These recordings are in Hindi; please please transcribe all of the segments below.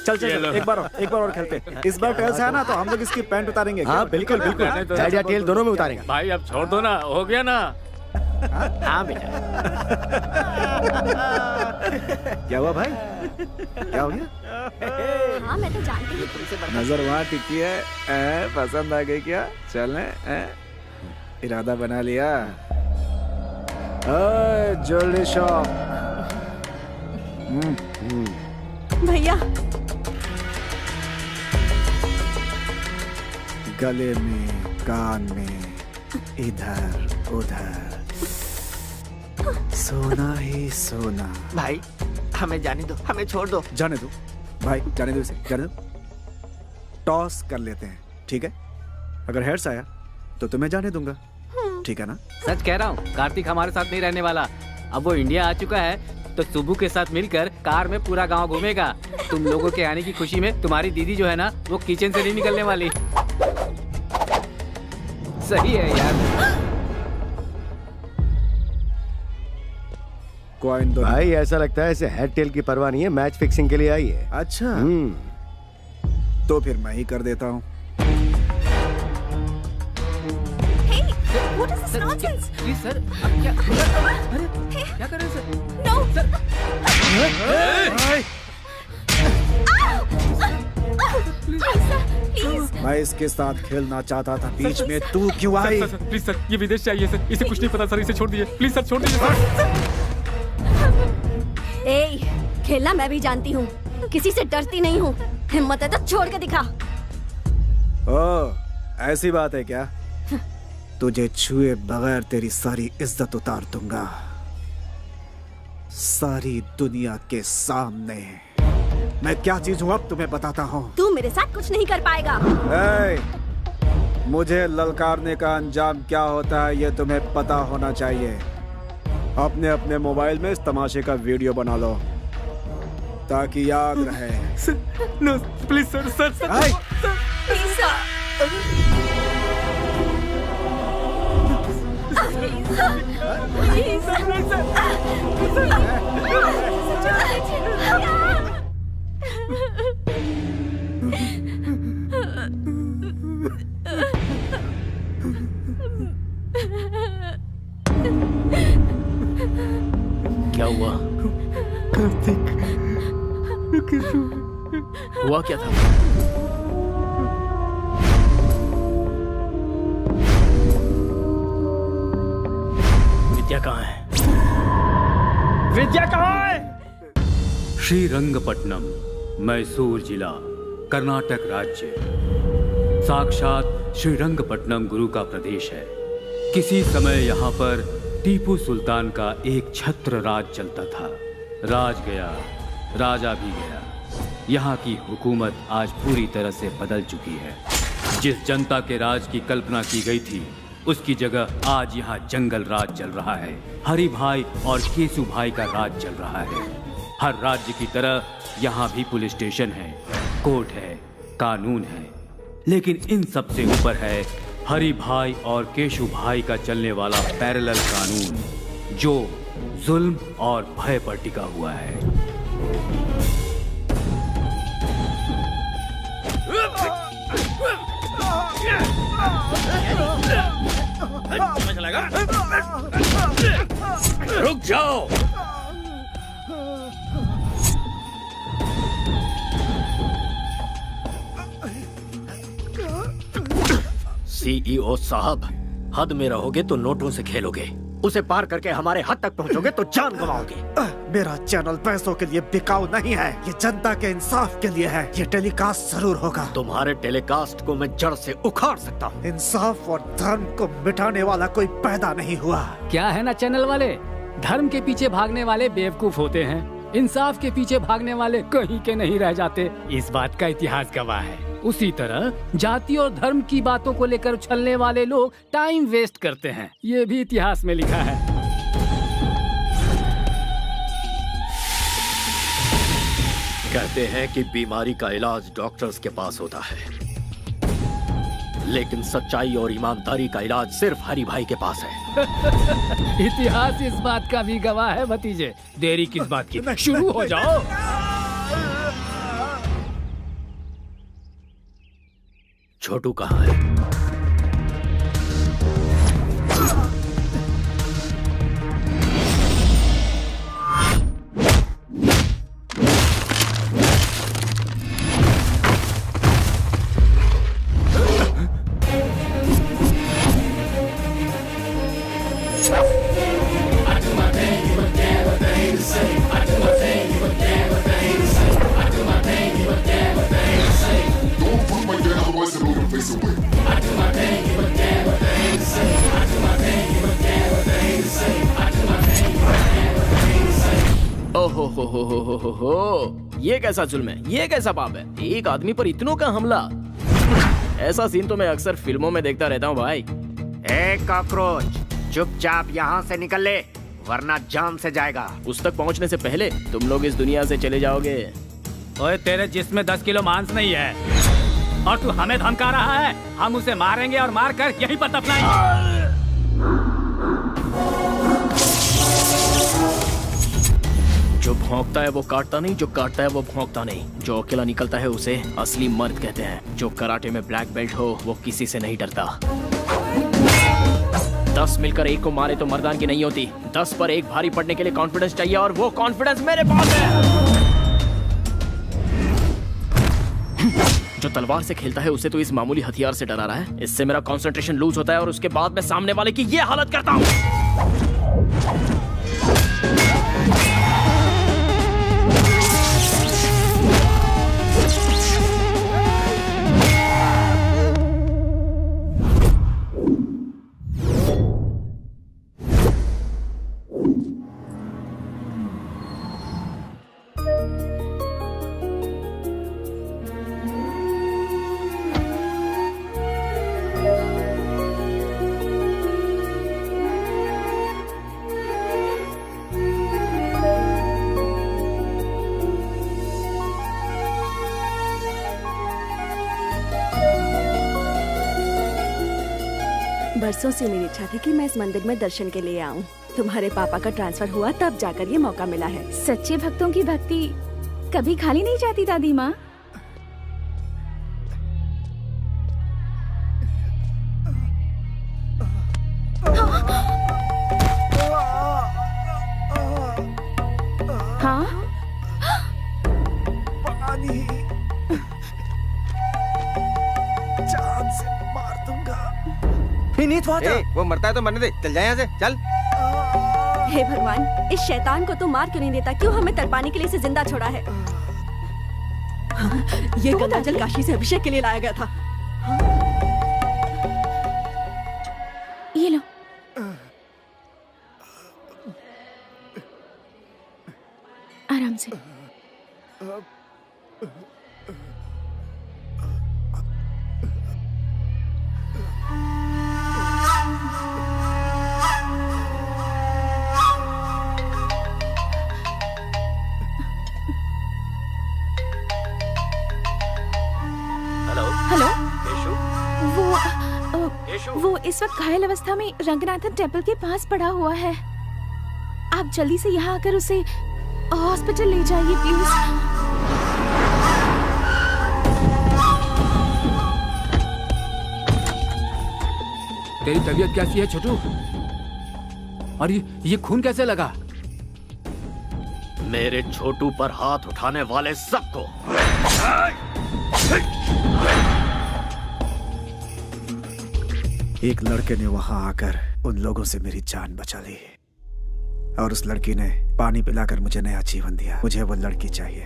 चल चल एक बार और खेलते। इस बार टेल्स है ना तो हम लोग इसकी पैंट उतारेंगे। हाँ बिल्कुल बिल्कुल, हेड या टेल दोनों में उतारेंगे। भाई अब छोड़ दो ना, हो गया ना। हाँ बेटा। क्या हुआ भाई, क्या हो गया? हाँ मैं तो जानती हूँ तुमसे। नजर वहाँ टिकी है, पसंद आ गई क्या? चलने इरादा बना लिया। Jewellery shop. भैया गले में, कान में, इधर उधर सोना ही सोना। भाई हमें जाने दो, हमें छोड़ दो। जाने दो भाई, जाने दो इसे, जाने दो। टॉस कर लेते हैं, ठीक है? अगर हेड्स आया तो तुम्हें जाने दूंगा, ठीक है ना? सच कह रहा हूँ, कार्तिक हमारे साथ नहीं रहने वाला। अब वो इंडिया आ चुका है तो सुबू के साथ मिलकर कार में पूरा गांव घूमेगा। तुम लोगों के आने की खुशी में तुम्हारी दीदी जो है ना, वो किचन से नहीं निकलने वाली। सही है यार। कॉइन दो भाई, ऐसा लगता है इसे हेड टेल की परवाह नहीं है, मैच फिक्सिंग के लिए आई है। अच्छा तो फिर मैं ही कर देता हूँ। What is this nonsense? Please sir, क्या क्या कर रहे हैं सर? No. Sir Please. मैं इसके साथ खेलना चाहता था, बीच में तू क्यों आई? प्लीज सर, ये विदेश से आई है सर, इसे कुछ नहीं पता सर, इसे छोड़ दीजिए प्लीज सर, छोड़ दीजिए सर। ए, खेलना मैं भी जानती हूँ, किसी से डरती नहीं हूँ। हिम्मत है तो छोड़ के दिखा। ओ, ऐसी बात है क्या? तुझे छुए बगैर तेरी सारी इज्जत उतार दूंगा, सारी दुनिया के सामने। मैं क्या चीज हूँ अब तुम्हें बताता हूँ। तू मेरे साथ कुछ नहीं कर पाएगा। मुझे ललकारने का अंजाम क्या होता है ये तुम्हें पता होना चाहिए। अपने अपने मोबाइल में इस तमाशे का वीडियो बना लो ताकि याद रहे। No please sir, sir sir please क्या हुआ? कार्तिक हुआ क्या था? विद्या कहाँ है? विद्या कहाँ है? श्रीरंगपट्टनम, मैसूर जिला, कर्नाटक राज्य। साक्षात श्रीरंगपट्टनम गुरु का प्रदेश है। किसी समय यहाँ पर टीपू सुल्तान का एक छत्र राज चलता था। राज गया, राजा भी गया। यहाँ की हुकूमत आज पूरी तरह से बदल चुकी है। जिस जनता के राज की कल्पना की गई थी, उसकी जगह आज यहाँ जंगल राज चल रहा है। हरि भाई और केसु भाई का राज चल रहा है। हर राज्य की तरह यहाँ भी पुलिस स्टेशन है, कोर्ट है, कानून है, लेकिन इन सब से ऊपर है हरि भाई और केशु भाई का चलने वाला पैरेलल कानून, जो जुल्म और भय पर टिका हुआ है। रुक जाओ। सीईओ साहब, हद में रहोगे तो नोटों से खेलोगे, उसे पार करके हमारे हद तक पहुंचोगे तो जान गंवाओगे। मेरा चैनल पैसों के लिए बिकाऊ नहीं है, ये जनता के इंसाफ के लिए है। ये टेलीकास्ट जरूर होगा। तुम्हारे टेलीकास्ट को मैं जड़ से उखाड़ सकता हूँ। इंसाफ और धर्म को मिटाने वाला कोई पैदा नहीं हुआ। क्या है ना चैनल वाले, धर्म के पीछे भागने वाले बेवकूफ होते हैं, इंसाफ के पीछे भागने वाले कहीं के नहीं रह जाते। इस बात का इतिहास गवाह है। उसी तरह जाति और धर्म की बातों को लेकर उछलने वाले लोग टाइम वेस्ट करते हैं, ये भी इतिहास में लिखा है। कहते हैं कि बीमारी का इलाज डॉक्टर्स के पास होता है, लेकिन सच्चाई और ईमानदारी का इलाज सिर्फ हरि भाई के पास है। इतिहास इस बात का भी गवाह है भतीजे। देरी किस बात की, शुरू हो जाओ। छोटू कहाँ है? हो, ये कैसा जुल्म है, ये कैसा पाप है, एक आदमी पर इतनों का हमला। ऐसा सीन तो मैं अक्सर फिल्मों में देखता रहता हूँ भाई। ए कॉकरोच, चुपचाप यहाँ से निकल ले, वरना जान से जाएगा। उस तक पहुँचने से पहले तुम लोग इस दुनिया से चले जाओगे। ओए, तेरे जिस्म में 10 किलो मांस नहीं है और तू हमें धमका रहा है। हम उसे मारेंगे और मार कर यहीं पर दफनाएंगे। जो भौंकता है वो काटता नहीं, जो काटता है वो भौंकता नहीं। जो अकेला निकलता है उसे असली मर्द कहते हैं। जो कराटे में ब्लैक बेल्ट हो वो किसी से नहीं डरता। 10 मिलकर एक को मारे तो मर्दान की नहीं होती। 10 पर एक भारी पड़ने के लिए कॉन्फिडेंस चाहिए और वो कॉन्फिडेंस मेरे पास है। जो तलवार से खेलता है उसे तो इस मामूली हथियार से डरा रहा है। इससे मेरा कंसंट्रेशन लूज होता है और उसके बाद मैं सामने वाले की ये हालत करता हूँ। बरसों से मेरी इच्छा थी कि मैं इस मंदिर में दर्शन के लिए आऊं। तुम्हारे पापा का ट्रांसफर हुआ तब जाकर ये मौका मिला है। सच्चे भक्तों की भक्ति कभी खाली नहीं जाती दादी माँ। हाँ? पानी जान से मार दूंगा। वो मरता है तो मरने दे, चल जाए यहाँ से, चल। हे भगवान, इस शैतान को तो मार क्यों नहीं देता? क्यों हमें तड़पाने के लिए इसे जिंदा छोड़ा है? ये गंगा जल काशी से अभिषेक के लिए लाया गया था। ये लो। आराम से। हेलो, वो इस वक्त घायल अवस्था में रंगनाथन टेम्पल के पास पड़ा हुआ है। आप जल्दी से यहाँ आकर उसे हॉस्पिटल ले जाइए प्लीज। तेरी तबीयत कैसी है छोटू? और ये खून कैसे लगा? मेरे छोटू पर हाथ उठाने वाले सबको एक लड़के ने वहां आकर उन लोगों से मेरी जान बचा ली और उस लड़की ने पानी पिलाकर मुझे नया जीवन दिया। मुझे वो लड़की चाहिए।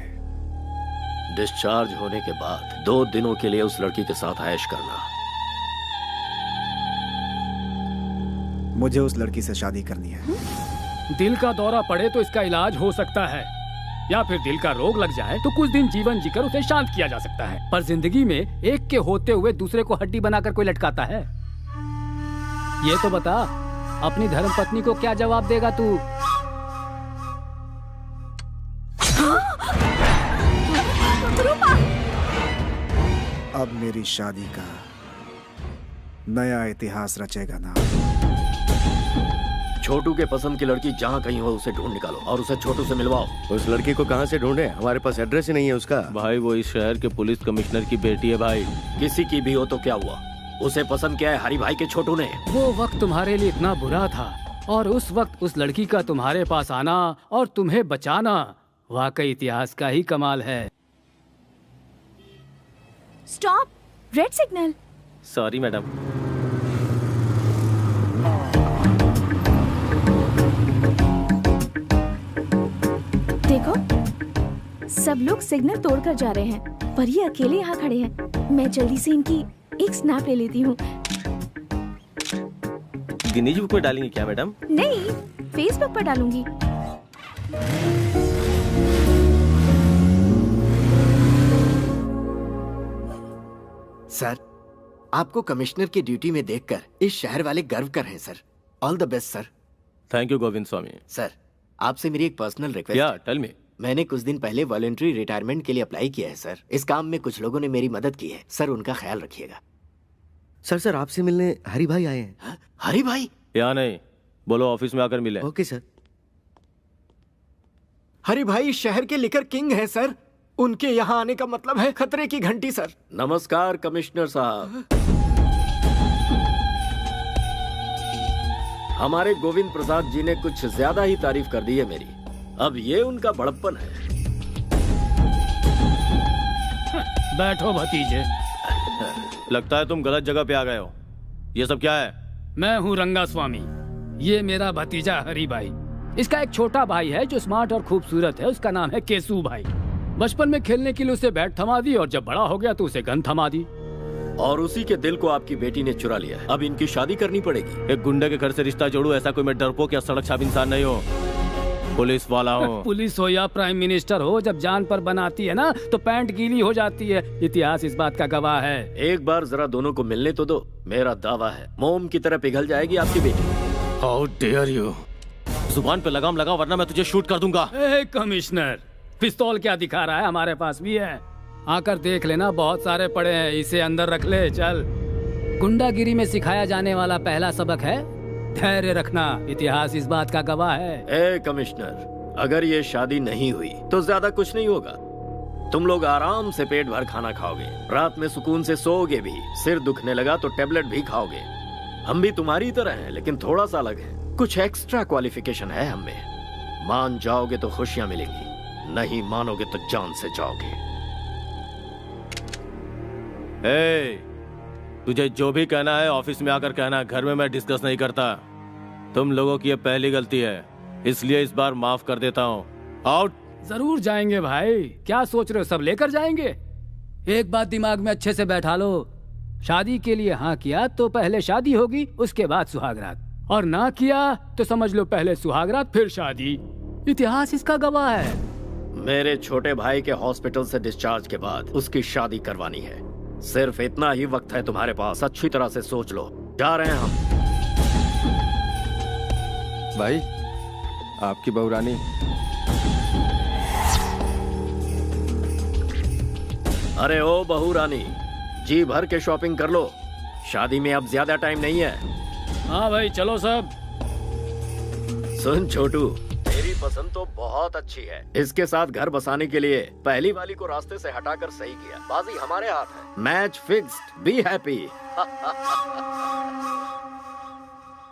डिस्चार्ज होने के बाद 2 दिनों के लिए उस लड़की के साथ ऐश करना। मुझे उस लड़की से शादी करनी है। दिल का दौरा पड़े तो इसका इलाज हो सकता है, या फिर दिल का रोग लग जाए तो कुछ दिन जीवन जीकर उसे शांत किया जा सकता है। पर जिंदगी में एक के होते हुए दूसरे को हड्डी बनाकर कोई लटकाता है? ये तो बता, अपनी धर्मपत्नी को क्या जवाब देगा तू? अब मेरी शादी का नया इतिहास रचेगा ना। छोटू के पसंद की लड़की जहाँ कहीं हो उसे ढूंढ निकालो और उसे छोटू से मिलवाओ। उस लड़की को कहाँ से ढूंढे? हमारे पास एड्रेस ही नहीं है उसका। भाई वो इस शहर के पुलिस कमिश्नर की बेटी है भाई। किसी की भी हो तो क्या हुआ, उसे पसंद किया है हरी भाई के छोटू ने। वो वक्त तुम्हारे लिए इतना बुरा था और उस वक्त उस लड़की का तुम्हारे पास आना और तुम्हें बचाना वाकई इतिहास का ही कमाल है। Stop, red signal. Sorry madam. देखो सब लोग सिग्नल तोड़कर जा रहे हैं पर ये अकेले यहाँ खड़े हैं। मैं जल्दी से इनकी एक स्नैप ले लेती हूँ। गिनीज बुक में डालेंगे क्या मैडम? नहीं, फेसबुक पर डालूंगी। सर, आपको कमिश्नर की ड्यूटी में देखकर इस शहर वाले गर्व कर रहे हैं sir. All the best sir. Thank you Govind Swami. Sir, आपसे मेरी एक पर्सनल रिक्वेस्ट या है। Tell me. मैंने कुछ दिन पहले वॉलंटरी रिटायरमेंट के लिए अप्लाई किया है सर। इस काम में कुछ लोगों ने मेरी मदद की है सर, उनका ख्याल रखिएगा। सर आपसे मिलने हरी भाई आए हैं। हरी भाई? या नहीं, बोलो ऑफिस में आकर मिले। Okay sir. हरी भाई इस शहर के लिकर किंग हैं सर। उनके यहाँ आने का मतलब है खतरे की घंटी सर। नमस्कार कमिश्नर साहब। हमारे गोविंद प्रसाद जी ने कुछ ज्यादा ही तारीफ कर दी है मेरी। अब ये उनका बड़प्पन है। बैठो भतीजे। लगता है तुम गलत जगह पे आ गए हो। ये सब क्या है? मैं हूँ रंगा स्वामी। ये मेरा भतीजा हरी भाई। इसका एक छोटा भाई है जो स्मार्ट और खूबसूरत है। उसका नाम है केसू भाई। बचपन में खेलने के लिए उसे बैट थमा दी और जब बड़ा हो गया तो उसे गन थमा दी। और उसी के दिल को आपकी बेटी ने चुरा लिया है। अब इनकी शादी करनी पड़ेगी। एक गुंडे के घर से रिश्ता जोड़ू, ऐसा कोई मैं डरपोक या सड़क छाप इंसान नहीं हूँ। पुलिस वाला हूँ। पुलिस हो या प्राइम मिनिस्टर हो, जब जान पर बनाती है ना तो पैंट गीली हो जाती है। इतिहास इस बात का गवाह है। एक बार जरा दोनों को मिलने तो दो। मेरा दावा है मोम की तरह पिघल जाएगी आपकी बेटी। How dare you. जुबान पे लगाम लगा वरना मैं तुझे शूट कर दूंगा। कमिश्नर, पिस्तौल क्या दिखा रहा है? हमारे पास भी है, आकर देख लेना। बहुत सारे पड़े हैं, इसे अंदर रख ले। चल। गुंडागिरी में सिखाया जाने वाला पहला सबक है धैर्य रखना। इतिहास इस बात का गवाह है। ए कमिश्नर, अगर ये शादी नहीं हुई तो ज्यादा कुछ नहीं होगा। तुम लोग आराम से पेट भर खाना खाओगे, रात में सुकून से सोओगे भी। सिर दुखने लगा तो टेबलेट भी खाओगे। हम भी तुम्हारी तरह हैं, लेकिन थोड़ा सा अलग है। कुछ एक्स्ट्रा क्वालिफिकेशन है हमें। मान जाओगे तो खुशियां मिलेंगी, नहीं मानोगे तो जान से जाओगे। तुझे जो भी कहना है ऑफिस में आकर कहना। घर में मैं डिस्कस नहीं करता। तुम लोगों की ये पहली गलती है, इसलिए इस बार माफ कर देता हूँ। आउट। जरूर जाएंगे भाई, क्या सोच रहे हो? सब लेकर जाएंगे। एक बात दिमाग में अच्छे से बैठा लो, शादी के लिए हाँ किया तो पहले शादी होगी, उसके बाद सुहागरात। और ना किया तो समझ लो पहले सुहागरात फिर शादी। इतिहास इसका गवाह है। मेरे छोटे भाई के हॉस्पिटल से डिस्चार्ज के बाद उसकी शादी करवानी है। सिर्फ इतना ही वक्त है तुम्हारे पास, अच्छी तरह से सोच लो। जा रहे हैं हम। भाई आपकी बहू रानी। अरे ओ बहू रानी, जी भर के शॉपिंग कर लो। शादी में अब ज्यादा टाइम नहीं है। हाँ भाई चलो सब। सुन छोटू, तेरी पसंद तो बहुत अच्छी है। इसके साथ घर बसाने के लिए पहली वाली को रास्ते से हटाकर सही किया। बाजी हमारे हाथ है। Match fixed. Be happy.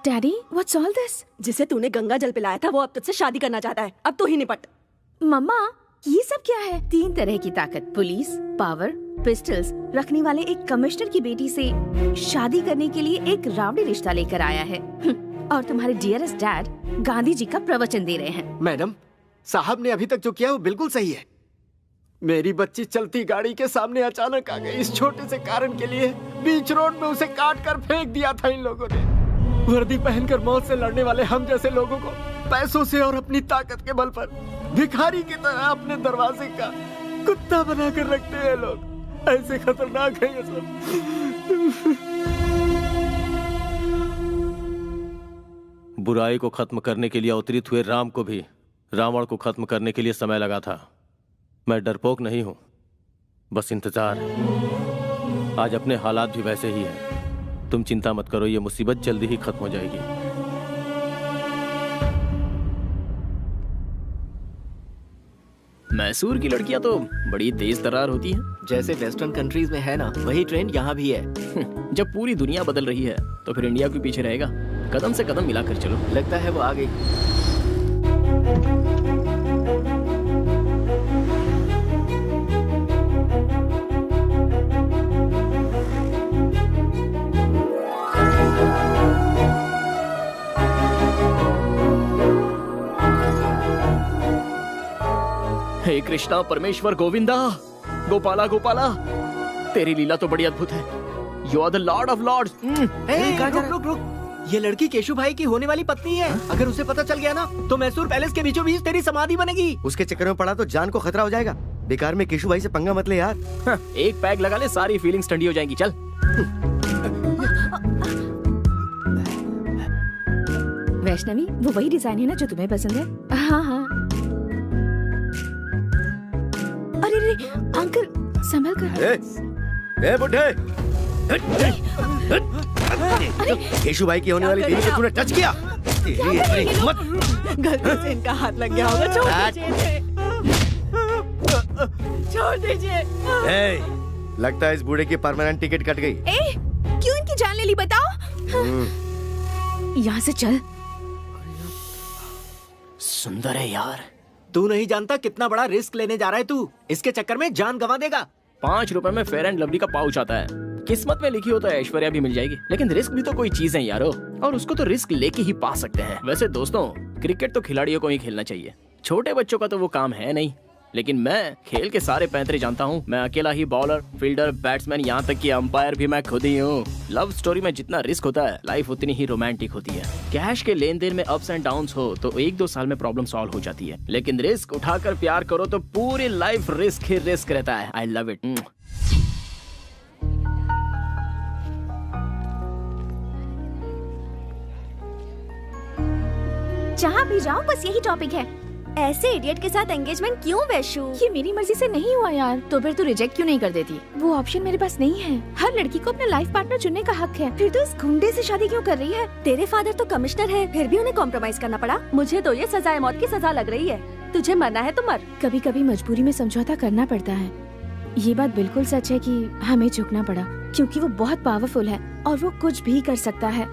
Daddy, what's all this? जिसे तूने गंगा जल पिलाया था वो अब तुझसे शादी करना चाहता है। अब तू ही निपट। मम्मा, ये सब क्या है? 3 तरह की ताकत, पुलिस, पावर, पिस्टल्स रखने वाले एक कमिश्नर की बेटी से शादी करने के लिए एक रावड़ी रिश्ता लेकर आया है। और तुम्हारे डियरेस्ट डैड गांधी जी का प्रवचन दे रहे हैं। मैडम, साहब ने अभी तक जो किया वो बिल्कुल सही है। मेरी बच्ची चलती गाड़ी के सामने अचानक आ गई। इस छोटे से कारण के लिए बीच रोड में उसे काट कर फेंक दिया था इन लोगों ने। वर्दी पहनकर मौत से लड़ने वाले हम जैसे लोगों को पैसों से और अपनी ताकत के बल पर भिखारी की तरह अपने दरवाजे का कुत्ता बना कर रखते हैं लोग। ऐसे खतरनाक है ये सब। बुराई को खत्म करने के लिए अवतरित हुए राम को भी रावण को खत्म करने के लिए समय लगा था। मैं डरपोक नहीं हूं, बस इंतजार है। आज अपने हालात भी वैसे ही हैं। तुम चिंता मत करो, ये मुसीबत जल्दी ही खत्म हो जाएगी। मैसूर की लड़कियां तो बड़ी तेज तर्रार होती हैं। जैसे वेस्टर्न कंट्रीज में है ना, वही ट्रेंड यहाँ भी है। जब पूरी दुनिया बदल रही है तो फिर इंडिया क्यों पीछे रहेगा? कदम से कदम मिलाकर चलो। लगता है वो आ गई। हे कृष्णा परमेश्वर गोविंदा, गोपाला गोपाला, तेरी लीला तो बड़ी अद्भुत है। You are the lord of lords. रुक। ये लड़की केशु भाई की होने वाली पत्नी है। अगर उसे पता चल गया ना तो मैसूर पैलेस के बीचों बीच तेरी समाधि बनेगी। उसके चक्कर में पड़ा तो जान को खतरा हो जाएगा। बेकार में केशु भाई से पंगा मत ले यार। एक पैक लगा ले, सारी फीलिंग्स ठंडी हो जाएंगी। चल। वैष्णवी, वो वही डिजाइन है ना जो तुम्हें पसंद है? हाँ हाँ। अरे अंकल, संभल कर। ए बुड्ढे, केशु भाई की होने वाली बीवी को तूने टच किया। तेरी इतनी हिम्मत। गलती से इनका हाथ लग गया होगा। छोड़ दीजिए। लगता है इस बूढ़े की परमानेंट टिकट कट गई। क्यों इनकी जान ले ली बताओ? यहाँ से चल। सुंदर है यार। तू नहीं जानता कितना बड़ा रिस्क लेने जा रहा है तू। इसके चक्कर में जान गंवा देगा। 5 रुपए में फेयर एंड लवली का पाउच आता है। किस्मत में लिखी हो तो ऐश्वर्या भी मिल जाएगी, लेकिन रिस्क भी तो कोई चीज है यारो, और उसको तो रिस्क लेके ही पा सकते हैं। वैसे दोस्तों, क्रिकेट तो खिलाड़ियों को ही खेलना चाहिए, छोटे बच्चों का तो वो काम है नहीं। लेकिन मैं खेल के सारे पैंतरे जानता हूँ। मैं अकेला ही बॉलर, फील्डर, बैट्समैन, यहाँ तक कि अंपायर भी मैं खुद ही हूँ। लव स्टोरी में जितना रिस्क होता है, लाइफ उतनी ही रोमांटिक होती है। कैश के लेन देन में अप्स एंड डाउन्स हो तो 1-2 साल में प्रॉब्लम सॉल्व हो जाती है, लेकिन रिस्क उठाकर प्यार करो तो पूरी लाइफ रिस्क ही रिस्क रहता है। I love it. जहाँ भी जाओ बस यही टॉपिक है। ऐसे इडियट के साथ एंगेजमेंट क्यों वैशु? ये मेरी मर्जी से नहीं हुआ यार। तो फिर तू रिजेक्ट क्यों नहीं कर देती? वो ऑप्शन मेरे पास नहीं है। हर लड़की को अपना लाइफ पार्टनर चुनने का हक है। फिर तो इस गुंडे से शादी क्यों कर रही है? तेरे फादर तो कमिश्नर है, फिर भी उन्हें कॉम्प्रोमाइज करना पड़ा। मुझे तो ये सजाए मौत की सजा लग रही है। तुझे मरना है तो मर। कभी कभी मजबूरी में समझौता करना पड़ता है। ये बात बिल्कुल सच है कि हमें झुकना पड़ा, क्योंकि वो बहुत पावरफुल है और वो कुछ भी कर सकता है।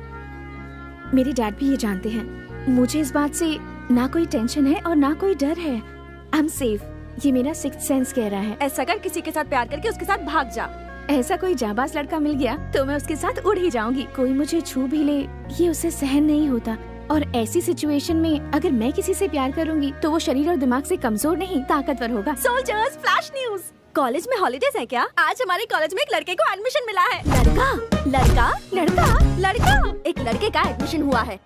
मेरे डैड भी ये जानते हैं। मुझे इस बात से ना कोई टेंशन है और ना कोई डर है। I am safe. ये मेरा सिक्स्थ सेंस कह रहा है। ऐसा कर, किसी के साथ प्यार करके उसके साथ भाग जा। ऐसा कोई जाबाज लड़का मिल गया तो मैं उसके साथ उड़ ही जाऊंगी। कोई मुझे छू भी ले, ये उसे सहन नहीं होता। और ऐसी सिचुएशन में अगर मैं किसी से प्यार करूंगी तो वो शरीर और दिमाग से कमजोर नहीं, ताकतवर होगा। Soldiers, flash news. कॉलेज में हॉलीडेज है क्या? आज हमारे कॉलेज में एक लड़के को एडमिशन मिला है। लड़का लड़का लड़का लड़का एक लड़के का एडमिशन हुआ है।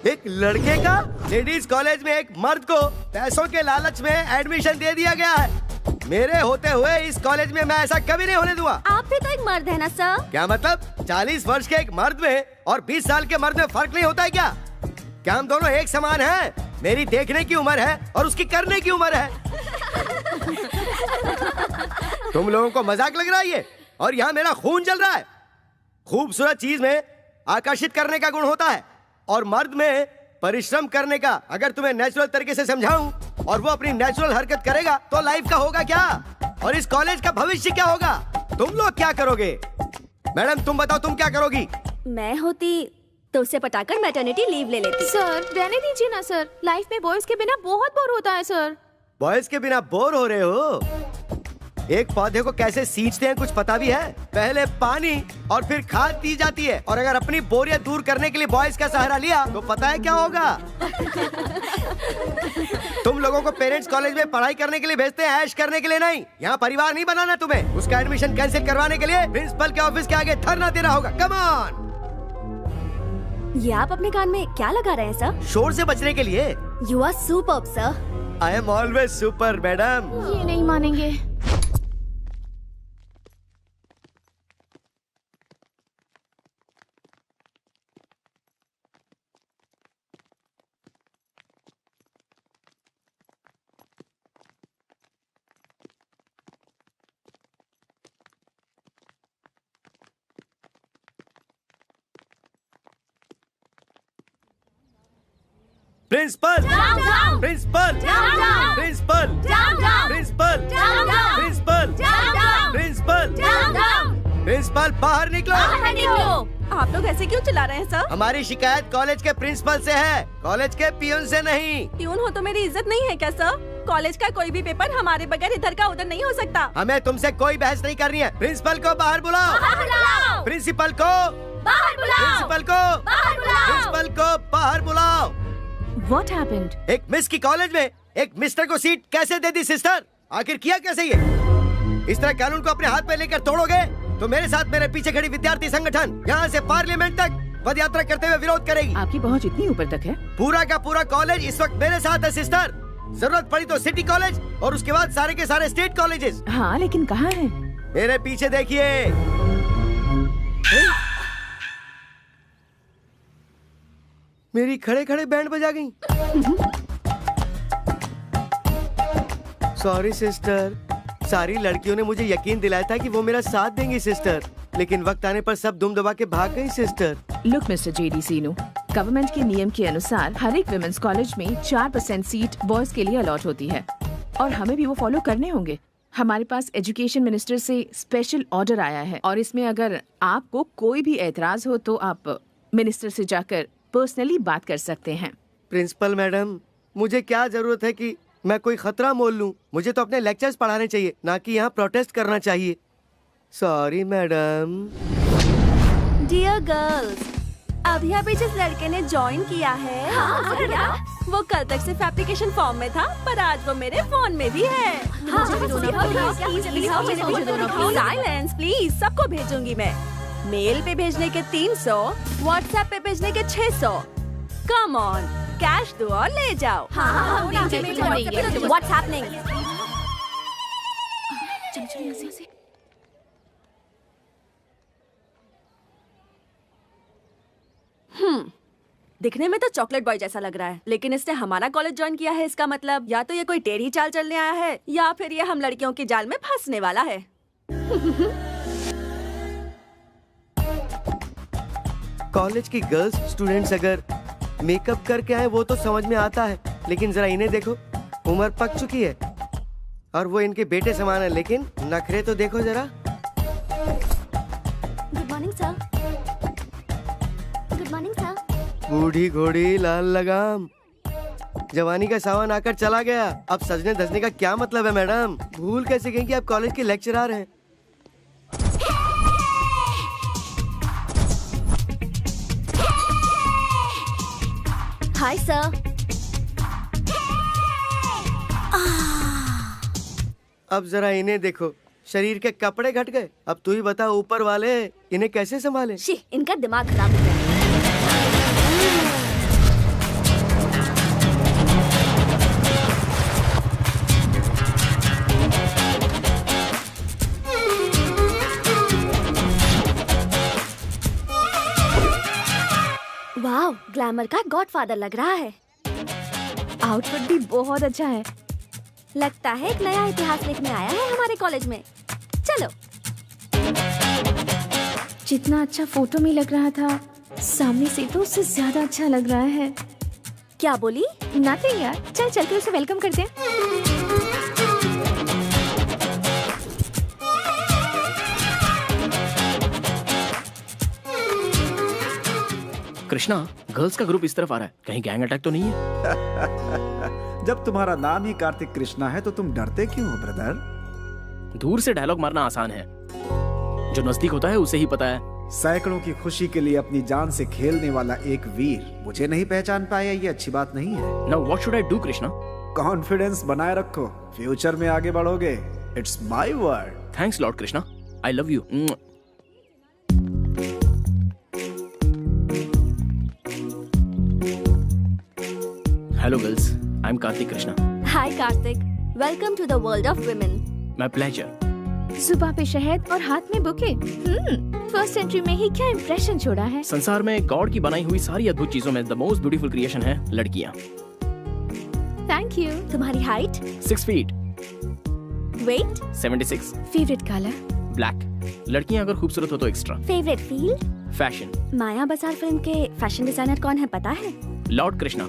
एक लड़के का लेडीज कॉलेज में एक मर्द को पैसों के लालच में एडमिशन दे दिया गया है। मेरे होते हुए इस कॉलेज में मैं ऐसा कभी नहीं होने दूंगा। आप भी तो एक मर्द है ना सर? क्या मतलब? 40 वर्ष के एक मर्द में और 20 साल के मर्द में फर्क नहीं होता है क्या? क्या हम दोनों एक समान हैं? मेरी देखने की उम्र है और उसकी करने की उम्र है। तुम लोगों को मजाक लग रहा है ये? और यहाँ मेरा खून जल रहा है। खूबसूरत चीज में आकर्षित करने का गुण होता है और मर्द में परिश्रम करने का। अगर तुम्हें नेचुरल तरीके से समझाऊं और वो अपनी नेचुरल हरकत करेगा तो लाइफ का होगा क्या, और इस कॉलेज का भविष्य क्या होगा? तुम लोग क्या करोगे? मैडम तुम बताओ, तुम क्या करोगी? मैं होती तो उसे पटाकर मैटरनिटी लीव ले लेती। सर रहने दीजिए ना सर। लाइफ में बॉयज के बिना बहुत बोर होता है सर। बॉयज के बिना बोर हो रहे हो? एक पौधे को कैसे सींचते हैं कुछ पता भी है? पहले पानी और फिर खाद दी जाती है। और अगर अपनी बोरियत दूर करने के लिए बॉयज का सहारा लिया तो पता है क्या होगा? तुम लोगों को पेरेंट्स कॉलेज में पढ़ाई करने के लिए भेजते हैं, ऐश करने के लिए नहीं। यहाँ परिवार नहीं बनाना तुम्हें। उसका एडमिशन कैंसिल करवाने के लिए प्रिंसिपल के ऑफिस के आगे धरना देना होगा। Come on. ये आप अपने कान में क्या लगा रहे हैं सर? शोर से बचने के लिए। You are superb sir. I am always super madam. ये नहीं मानेंगे। Principal principal principal principal principal principal principal बाहर निकलो। आप लोग ऐसे क्यों चिल्ला रहे हैं सर? हमारी शिकायत कॉलेज के प्रिंसिपल से है, कॉलेज के पियून से नहीं। पियून हो तो मेरी इज्जत नहीं है क्या सर? कॉलेज का कोई भी पेपर हमारे बगैर इधर का उधर नहीं हो सकता। हमें तुमसे कोई बहस नहीं करनी है। प्रिंसिपल को बाहर बुलाओ। प्रिंसिपल को बाहर बुलाओ। प्रिंसिपल को प्रिंसिपल को बाहर बुलाओ। What happened? एक मिस की कॉलेज में एक मिस्टर को सीट कैसे दे दी सिस्टर? आखिर किया कैसे ये? इस तरह कानून को अपने हाथ में लेकर तोड़ोगे तो मेरे साथ मेरे पीछे खड़ी विद्यार्थी संगठन यहाँ से पार्लियामेंट तक पद यात्रा करते हुए विरोध करेगी। आपकी पहुंच इतनी ऊपर तक है? पूरा का पूरा कॉलेज इस वक्त मेरे साथ है सिस्टर। जरूरत पड़ी तो सिटी कॉलेज और उसके बाद सारे के सारे स्टेट कॉलेजेस। हाँ, लेकिन कहाँ है? मेरे पीछे देखिए। मेरी खड़े खड़े बैंड बजा गई। सॉरी सिस्टर, सारी लड़कियों ने मुझे यकीन दिलाया था कि वो मेरा साथ देंगी सिस्टर, लेकिन वक्त आने पर सब दुम दबा के भाग गई सिस्टर। लुक मिस्टर जेडी सीनू, गवर्नमेंट के नियम के अनुसार हर एक विमेंस कॉलेज में 4% सीट बॉयज के लिए अलॉट होती है और हमें भी वो फॉलो करने होंगे। हमारे पास एजुकेशन मिनिस्टर से स्पेशल ऑर्डर आया है और इसमें अगर आपको कोई भी एतराज हो तो आप मिनिस्टर से जाकर पर्सनली बात कर सकते हैं। प्रिंसिपल मैडम, मुझे क्या जरूरत है कि मैं कोई खतरा मोल लूं? मुझे तो अपने लेक्चर्स पढ़ाने चाहिए, ना कि यहाँ प्रोटेस्ट करना चाहिए। Sorry madam. डियर गर्ल्स, अभी अभी जिस लड़के ने ज्वाइन किया है वो कल तक सिर्फ एप्लीकेशन फॉर्म में था, पर आज वो मेरे फोन में भी है। साइलेंस प्लीज, सबको भेजूंगी मैं। मेल पे भेजने के 300, व्हाट्सएप पे भेजने के 600। कम ऑन, कैश दो और ले जाओ। What's happening? दिखने में तो चॉकलेट बॉय जैसा लग रहा है, लेकिन इसने हमारा कॉलेज ज्वाइन किया है। इसका मतलब या तो ये कोई टेढ़ी चाल चलने आया है या फिर ये हम लड़कियों की जाल में फंसने वाला है। कॉलेज की गर्ल्स स्टूडेंट्स अगर मेकअप करके आए वो तो समझ में आता है, लेकिन जरा इन्हें देखो, उम्र पक चुकी है और वो इनके बेटे समान है, लेकिन नखरे तो देखो जरा। Good morning sir. Good morning sir. बूढ़ी घोड़ी लाल लगाम, जवानी का सावन आकर चला गया, अब सजने धजने का क्या मतलब है मैडम? भूल कैसे गई कि आप कॉलेज के लेक्चरर हैं? Hi sir. अब जरा इन्हें देखो, शरीर के कपड़े घट गए। अब तू ही बता ऊपर वाले इन्हें कैसे संभाले? इनका दिमाग खराब हो गया। वाह, ग्लैमर का गॉडफादर लग रहा है। आउटफिट भी बहुत अच्छा है। लगता है एक नया इतिहास लिखने आया है हमारे कॉलेज में। चलो। जितना अच्छा फोटो में लग रहा था, सामने से तो उससे ज्यादा अच्छा लग रहा है। क्या बोली? नथिंग यार, चल चल के उसे वेलकम करते हैं। कृष्णा, गर्ल्स का ग्रुप इस तरफ आ रहा है, कहीं गैंग अटैक तो नहीं है? जब तुम्हारा नाम ही कार्तिक कृष्णा है तो तुम डरते क्यों हो ब्रदर? दूर से डायलॉग मारना आसान है, जो नजदीक होता है उसे ही पता है। सैकड़ों की खुशी के लिए अपनी जान से खेलने वाला एक वीर मुझे नहीं पहचान पाया, ये अच्छी बात नहीं है। Now what should I do, Krishna? Confidence बनाए रखो, फ्यूचर में आगे बढ़ोगे। It's my word. Thanks lord Krishna, I love you. Hello girls, I am Kartik Krishna. Hi Kartik, welcome to the world of women. My pleasure. सुबह पे शहद और हाथ में बुके। फर्स्ट सेंचुरी में ही क्या इंप्रेशन छोड़ा है। संसार में गॉड की बनाई हुई सारी अद्भुत चीजों में द मोस्ट ब्यूटीफुल क्रिएशन है लड़कियां। Thank you. तुम्हारी height? 6 feet. Weight? 76। Favourite colour? Black. लड़कियां अगर खूबसूरत हो तो extra. Favourite field? Fashion. Maya Bazaar film के फैशन डिजाइनर कौन है पता है? लॉर्ड कृष्णा।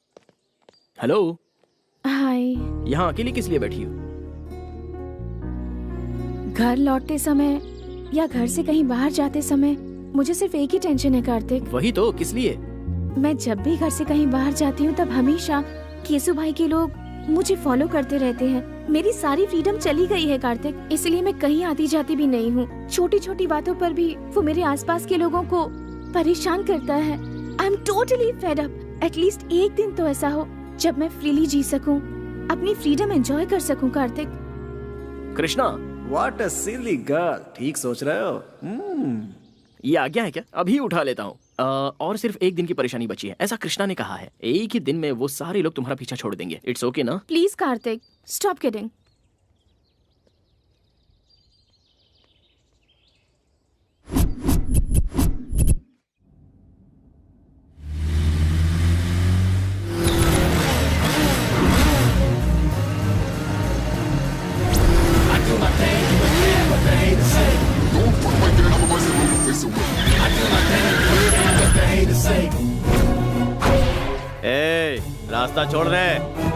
हेलो। हाय। यहाँ अकेली किस लिए बैठी हो? घर लौटते समय या घर से कहीं बाहर जाते समय मुझे सिर्फ एक ही टेंशन है कार्तिक। वही तो, किस लिए? मैं जब भी घर से कहीं बाहर जाती हूँ तब हमेशा केसु भाई के लोग मुझे फॉलो करते रहते हैं। मेरी सारी फ्रीडम चली गई है कार्तिक, इसलिए मैं कहीं आती जाती भी नहीं हूँ। छोटी छोटी बातों पर भी वो मेरे आसपास के लोगों को परेशान करता है। I am totally fed up. At least एक दिन तो ऐसा हो जब मैं फ्रीली जी सकूं, अपनी फ्रीडम एंजॉय कर सकूं Kartik. Krishna, what a silly girl. ठीक सोच रहे हो। ये आज्ञा है क्या? अभी उठा लेता हूँ। और सिर्फ एक दिन की परेशानी बची है, ऐसा कृष्णा ने कहा है। एक ही दिन में वो सारे लोग तुम्हारा पीछा छोड़ देंगे। इट्स ओके ना? Please Kartik, stop kidding. ए, रास्ता छोड़ रहे।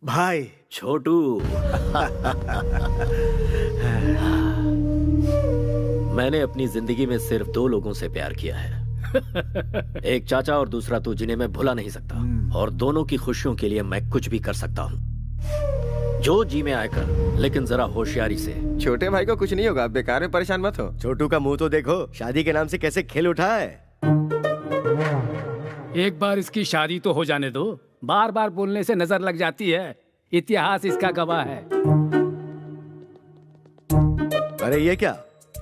भाई छोटू। मैंने अपनी जिंदगी में सिर्फ 2 लोगों से प्यार किया है। एक चाचा और दूसरा तू, जिन्हें मैं भुला नहीं सकता। और दोनों की खुशियों के लिए मैं कुछ भी कर सकता हूँ। जो जी में आकर, लेकिन जरा होशियारी से। छोटे भाई को कुछ नहीं होगा, बेकार में परेशान मत हो। छोटू का मुंह तो देखो, शादी के नाम से कैसे खेल उठा है। एक बार इसकी शादी तो हो जाने दो। बार बार बोलने से नजर लग जाती है। इतिहास इसका गवाह है। अरे ये क्या,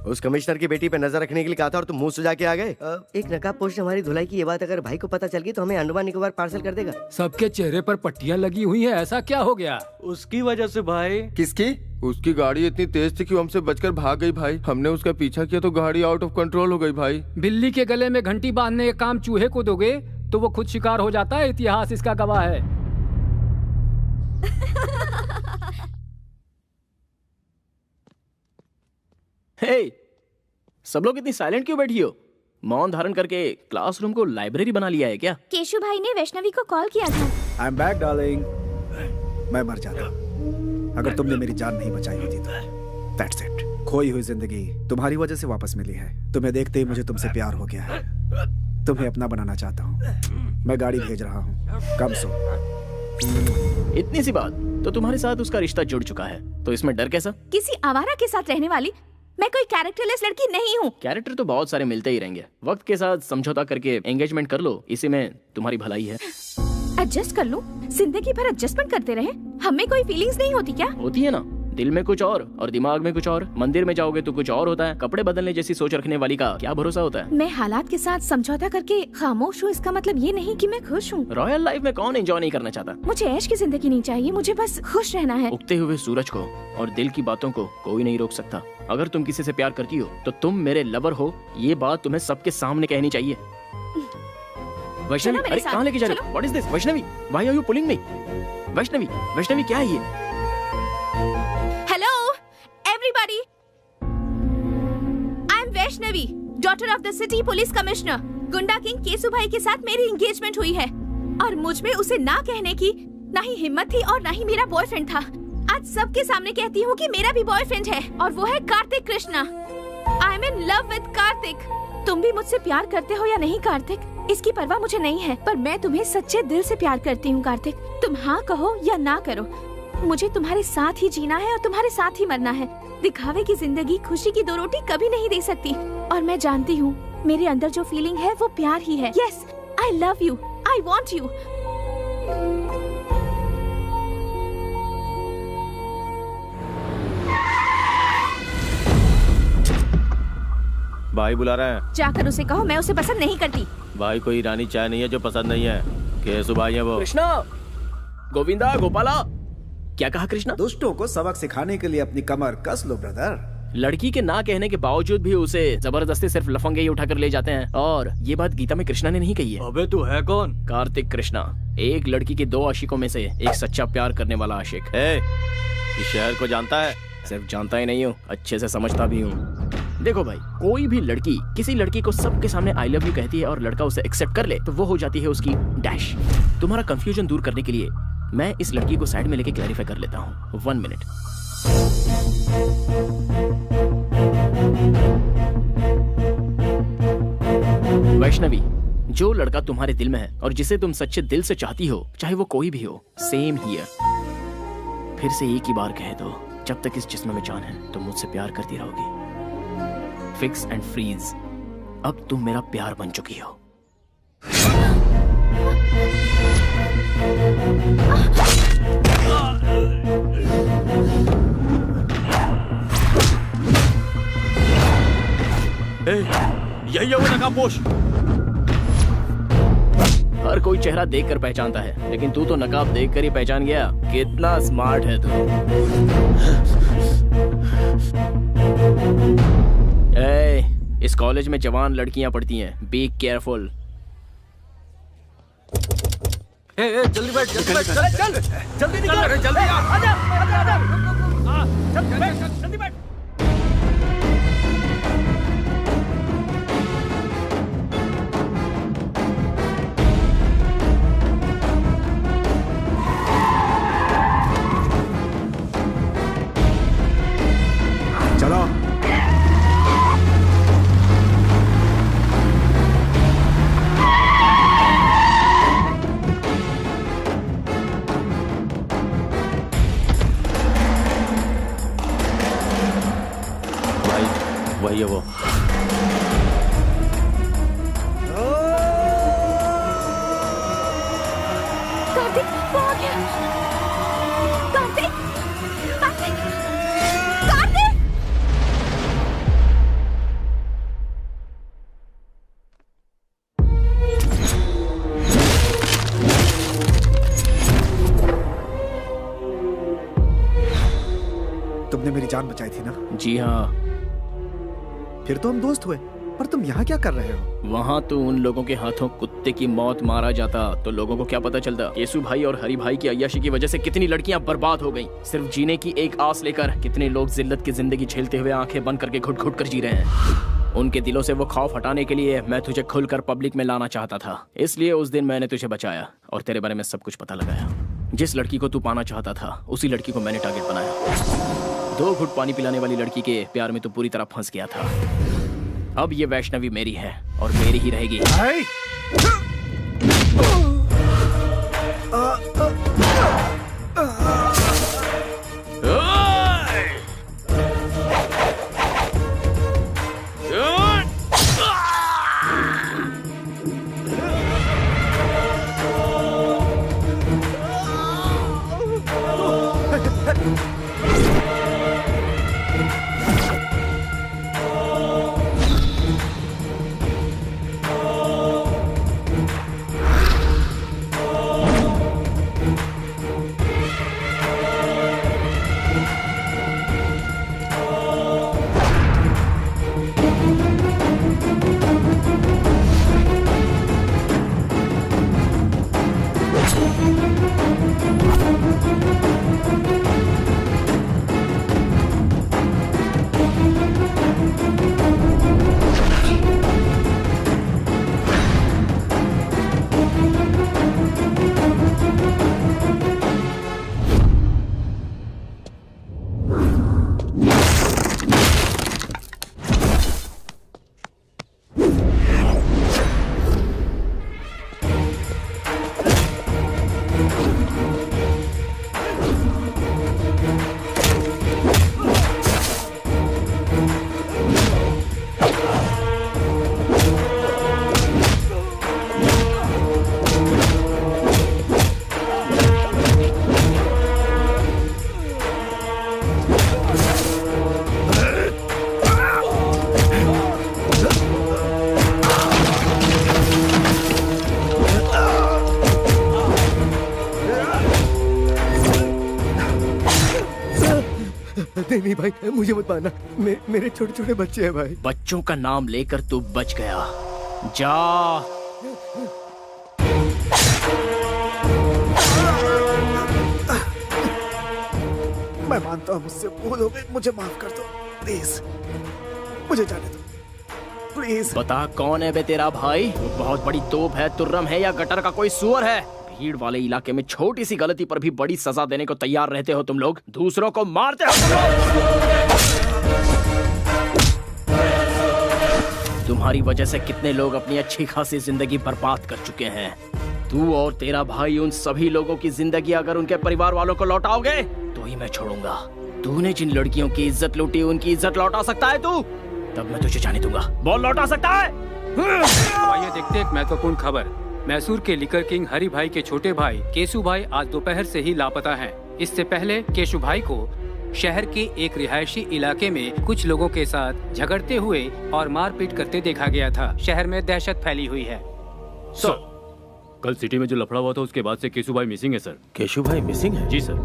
उस कमिश्नर की बेटी पे नजर रखने के लिए कहा था और तुम मुंह सुजा के आ गए। एक नकाबपोश हमारी धुलाई की ये बात अगर भाई को पता चल गई तो हमें अंडमान निकोबार पार्सल कर देगा। सबके चेहरे पर पट्टियां लगी हुई हैं, ऐसा क्या हो गया? उसकी वजह से भाई। किसकी? उसकी गाड़ी इतनी तेज थी कि वो हमसे बचकर भाग गई भाई। हमने उसका पीछा किया तो गाड़ी आउट ऑफ कंट्रोल हो गई भाई। बिल्ली के गले में घंटी बांधने का काम चूहे को दोगे तो वो खुद शिकार हो जाता है। इतिहास इसका गवाह है। हे, सब लोग इतनी साइलेंट क्यों बैठी हो? मौन धारण करके क्लासरूम को लाइब्रेरी बना लिया है क्या? केशु भाई ने वैष्णवी को कॉल किया था। I am back darling. मैं मर जाता अगर तुमने मेरी जान नहीं बचाई होती तो। That's it. खोई हुई जिंदगी तुम्हारी वजह से वापस मिली है। तुम्हें देखते ही मुझे तुमसे प्यार हो गया है। तुम्हें अपना बनाना चाहता हूँ। मैं गाड़ी भेज रहा हूँ। कम सो। इतनी सी बात, तो तुम्हारे साथ उसका रिश्ता जुड़ चुका है, तो इसमें डर कैसा? किसी आवारा के साथ रहने वाली मैं कोई कैरेक्टरलेस लड़की नहीं हूँ। कैरेक्टर तो बहुत सारे मिलते ही रहेंगे, वक्त के साथ समझौता करके एंगेजमेंट कर लो, इसी में तुम्हारी भलाई है। एडजस्ट कर लूं? जिंदगी भर एडजस्टमेंट करते रहे, हमें कोई फीलिंग्स नहीं होती क्या? होती है ना, दिल में कुछ और दिमाग में कुछ और। मंदिर में जाओगे तो कुछ और होता है, कपड़े बदलने जैसी सोच रखने वाली का क्या भरोसा होता है। मैं हालात के साथ समझौता करके खामोश हूँ, इसका मतलब ये नहीं कि मैं खुश हूँ। रॉयल लाइफ में कौन एंजॉय नहीं करना चाहता? मुझे ऐश की जिंदगी नहीं चाहिए, मुझे बस खुश रहना है। उगते हुए सूरज को और दिल की बातों को कोई नहीं रोक सकता। अगर तुम किसी से प्यार करती हो तो तुम मेरे लवर हो, ये बात तुम्हें सबके सामने कहनी चाहिए। वैष्णवी, अरे कहाँ लेके जा रहे हो? What is this? Vaishnavi, why are you pulling me? Vaishnavi, Vaishnavi क्या है ये? Hello everybody, I am Vaishnavi, daughter of the city police commissioner. गुंडा किंग केसु भाई के साथ मेरी एंगेजमेंट हुई है और मुझ में उसे ना कहने की ना ही हिम्मत थी और ना ही मेरा बॉयफ्रेंड था। आज सबके सामने कहती हूँ कि मेरा भी बॉयफ्रेंड है और वो है Kartik Krishna. I am in love with Kartik. तुम भी मुझसे प्यार करते हो या नहीं कार्तिक, इसकी परवाह मुझे नहीं है, पर मैं तुम्हें सच्चे दिल से प्यार करती हूँ कार्तिक। तुम हाँ कहो या ना करो, मुझे तुम्हारे साथ ही जीना है और तुम्हारे साथ ही मरना है। दिखावे की जिंदगी खुशी की 2 रोटी कभी नहीं दे सकती और मैं जानती हूँ मेरे अंदर जो फीलिंग है वो प्यार ही है। Yes, I love you, I want you. भाई बुला रहे हैं। जाकर उसे कहो मैं उसे पसंद नहीं करती। भाई कोई ईरानी चाय नहीं है जो पसंद नहीं है। केसु भाई है वो। कृष्णा, गोविंदा, गोपाला, क्या कहा कृष्णा? दुष्टों को सबक सिखाने के लिए अपनी कमर कस लो ब्रदर। लड़की के ना कहने के बावजूद भी उसे जबरदस्ती सिर्फ लफंगे ही उठाकर ले जाते हैं, और ये बात गीता में कृष्णा ने नहीं कही है। अबे तू है कौन? कार्तिक कृष्णा, एक लड़की के 2 आशिकों में से एक सच्चा प्यार करने वाला आशिक। इस शहर को जानता है? सिर्फ जानता ही नहीं हूँ, अच्छे से समझता भी हूँ। देखो भाई, कोई भी लड़की किसी लड़की को सबके सामने आई लव यू कहती है और लड़का उसे एक्सेप्ट कर ले तो वो हो जाती है उसकी डैश। तुम्हारा कंफ्यूजन दूर करने के लिए मैं इस लड़की को साइड में लेके क्लैरिफाई कर लेता हूँ। 1 मिनट। वैष्णवी, जो लड़का तुम्हारे दिल में है और जिसे तुम सच्चे दिल से चाहती हो, चाहे वो कोई भी हो, सेम हियर। फिर से एक ही बार कह दो, जब तक इस जिस्म में जान है तुम मुझसे प्यार करती रहोगी। फिक्स एंड फ्रीज, अब तुम मेरा प्यार बन चुकी हो। यही है वो नकाबपोश। हर कोई चेहरा देखकर पहचानता है, लेकिन तू तो नकाब देखकर ही पहचान गया। कितना स्मार्ट है तू। इस कॉलेज में जवान लड़कियां पढ़ती हैं, बी केयरफुल। जल्दी बैठ, जल्दी बैठ, चल जल्दी निकल, जल्दी आजा, जल्दी बैठ। चलो। वही है वो। कार्तिक, वो आ गया। कार्तिक, कार्तिक, कार्तिक। तुमने मेरी जान बचाई थी ना? जी हाँ। फिर तो हम दोस्त हुए, पर तुम यहाँ क्या कर रहे हो? वहाँ तो उन लोगों के हाथों कुत्ते की मौत मारा जाता तो लोगों को क्या पता चलता। केसु भाई और हरि भाई की अय्याशी की वजह से कितनी लड़कियां बर्बाद हो गईं। सिर्फ जीने की एक आस लेकर कितने लोग जिल्लत की जिंदगी झेलते हुए आंखें बंद करके घुट घुट कर जी रहे हैं। उनके दिलों से वो खौफ हटाने के लिए मैं तुझे खुलकर पब्लिक में लाना चाहता था, इसलिए उस दिन मैंने तुझे बचाया और तेरे बारे में सब कुछ पता लगाया। जिस लड़की को तू पाना चाहता था उसी लड़की को मैंने टारगेट बनाया। 2 घुट पानी पिलाने वाली लड़की के प्यार में तो पूरी तरह फंस गया था। अब ये वैष्णवी मेरी है और मेरी ही रहेगी। नहीं नहीं भाई, मुझे मत मारना, मेरे छोटे छोटे बच्चे हैं भाई। बच्चों का नाम लेकर तू बच गया। जा। मैं मानता हूँ मुझसे भूल हो गई, मुझे माफ कर दो प्लीज, मुझे जाने दो प्लीज। बता कौन है बे तेरा भाई? वो बहुत बड़ी तोप है, तुर्रम है या गटर का कोई सुअर है? भीड़ वाले इलाके में छोटी सी गलती पर भी बड़ी सजा देने को तैयार रहते हो तुम लोग, दूसरों को मारते हो तुम लोग। तुम्हारी वजह से कितने लोग अपनी अच्छी खासी जिंदगी बर्बाद कर चुके हैं। तू और तेरा भाई उन सभी लोगों की जिंदगी अगर उनके परिवार वालों को लौटाओगे तो ही मैं छोड़ूंगा। तूने जिन लड़कियों की इज्जत लूटी उनकी इज्जत लौटा सकता है तू? तब मैं तुझे जाने दूंगा। बोल, लौटा सकता है? आइए देखते एक महत्वपूर्ण खबर। मैसूर के लिकर किंग हरि भाई के छोटे भाई केशु भाई आज दोपहर से ही लापता हैं। इससे पहले केशु भाई को शहर के एक रिहायशी इलाके में कुछ लोगों के साथ झगड़ते हुए और मारपीट करते देखा गया था। शहर में दहशत फैली हुई है। सर, कल सिटी में जो लफड़ा हुआ था उसके बाद से केशु भाई मिसिंग है सर। केशु भाई मिसिंग है? जी सर।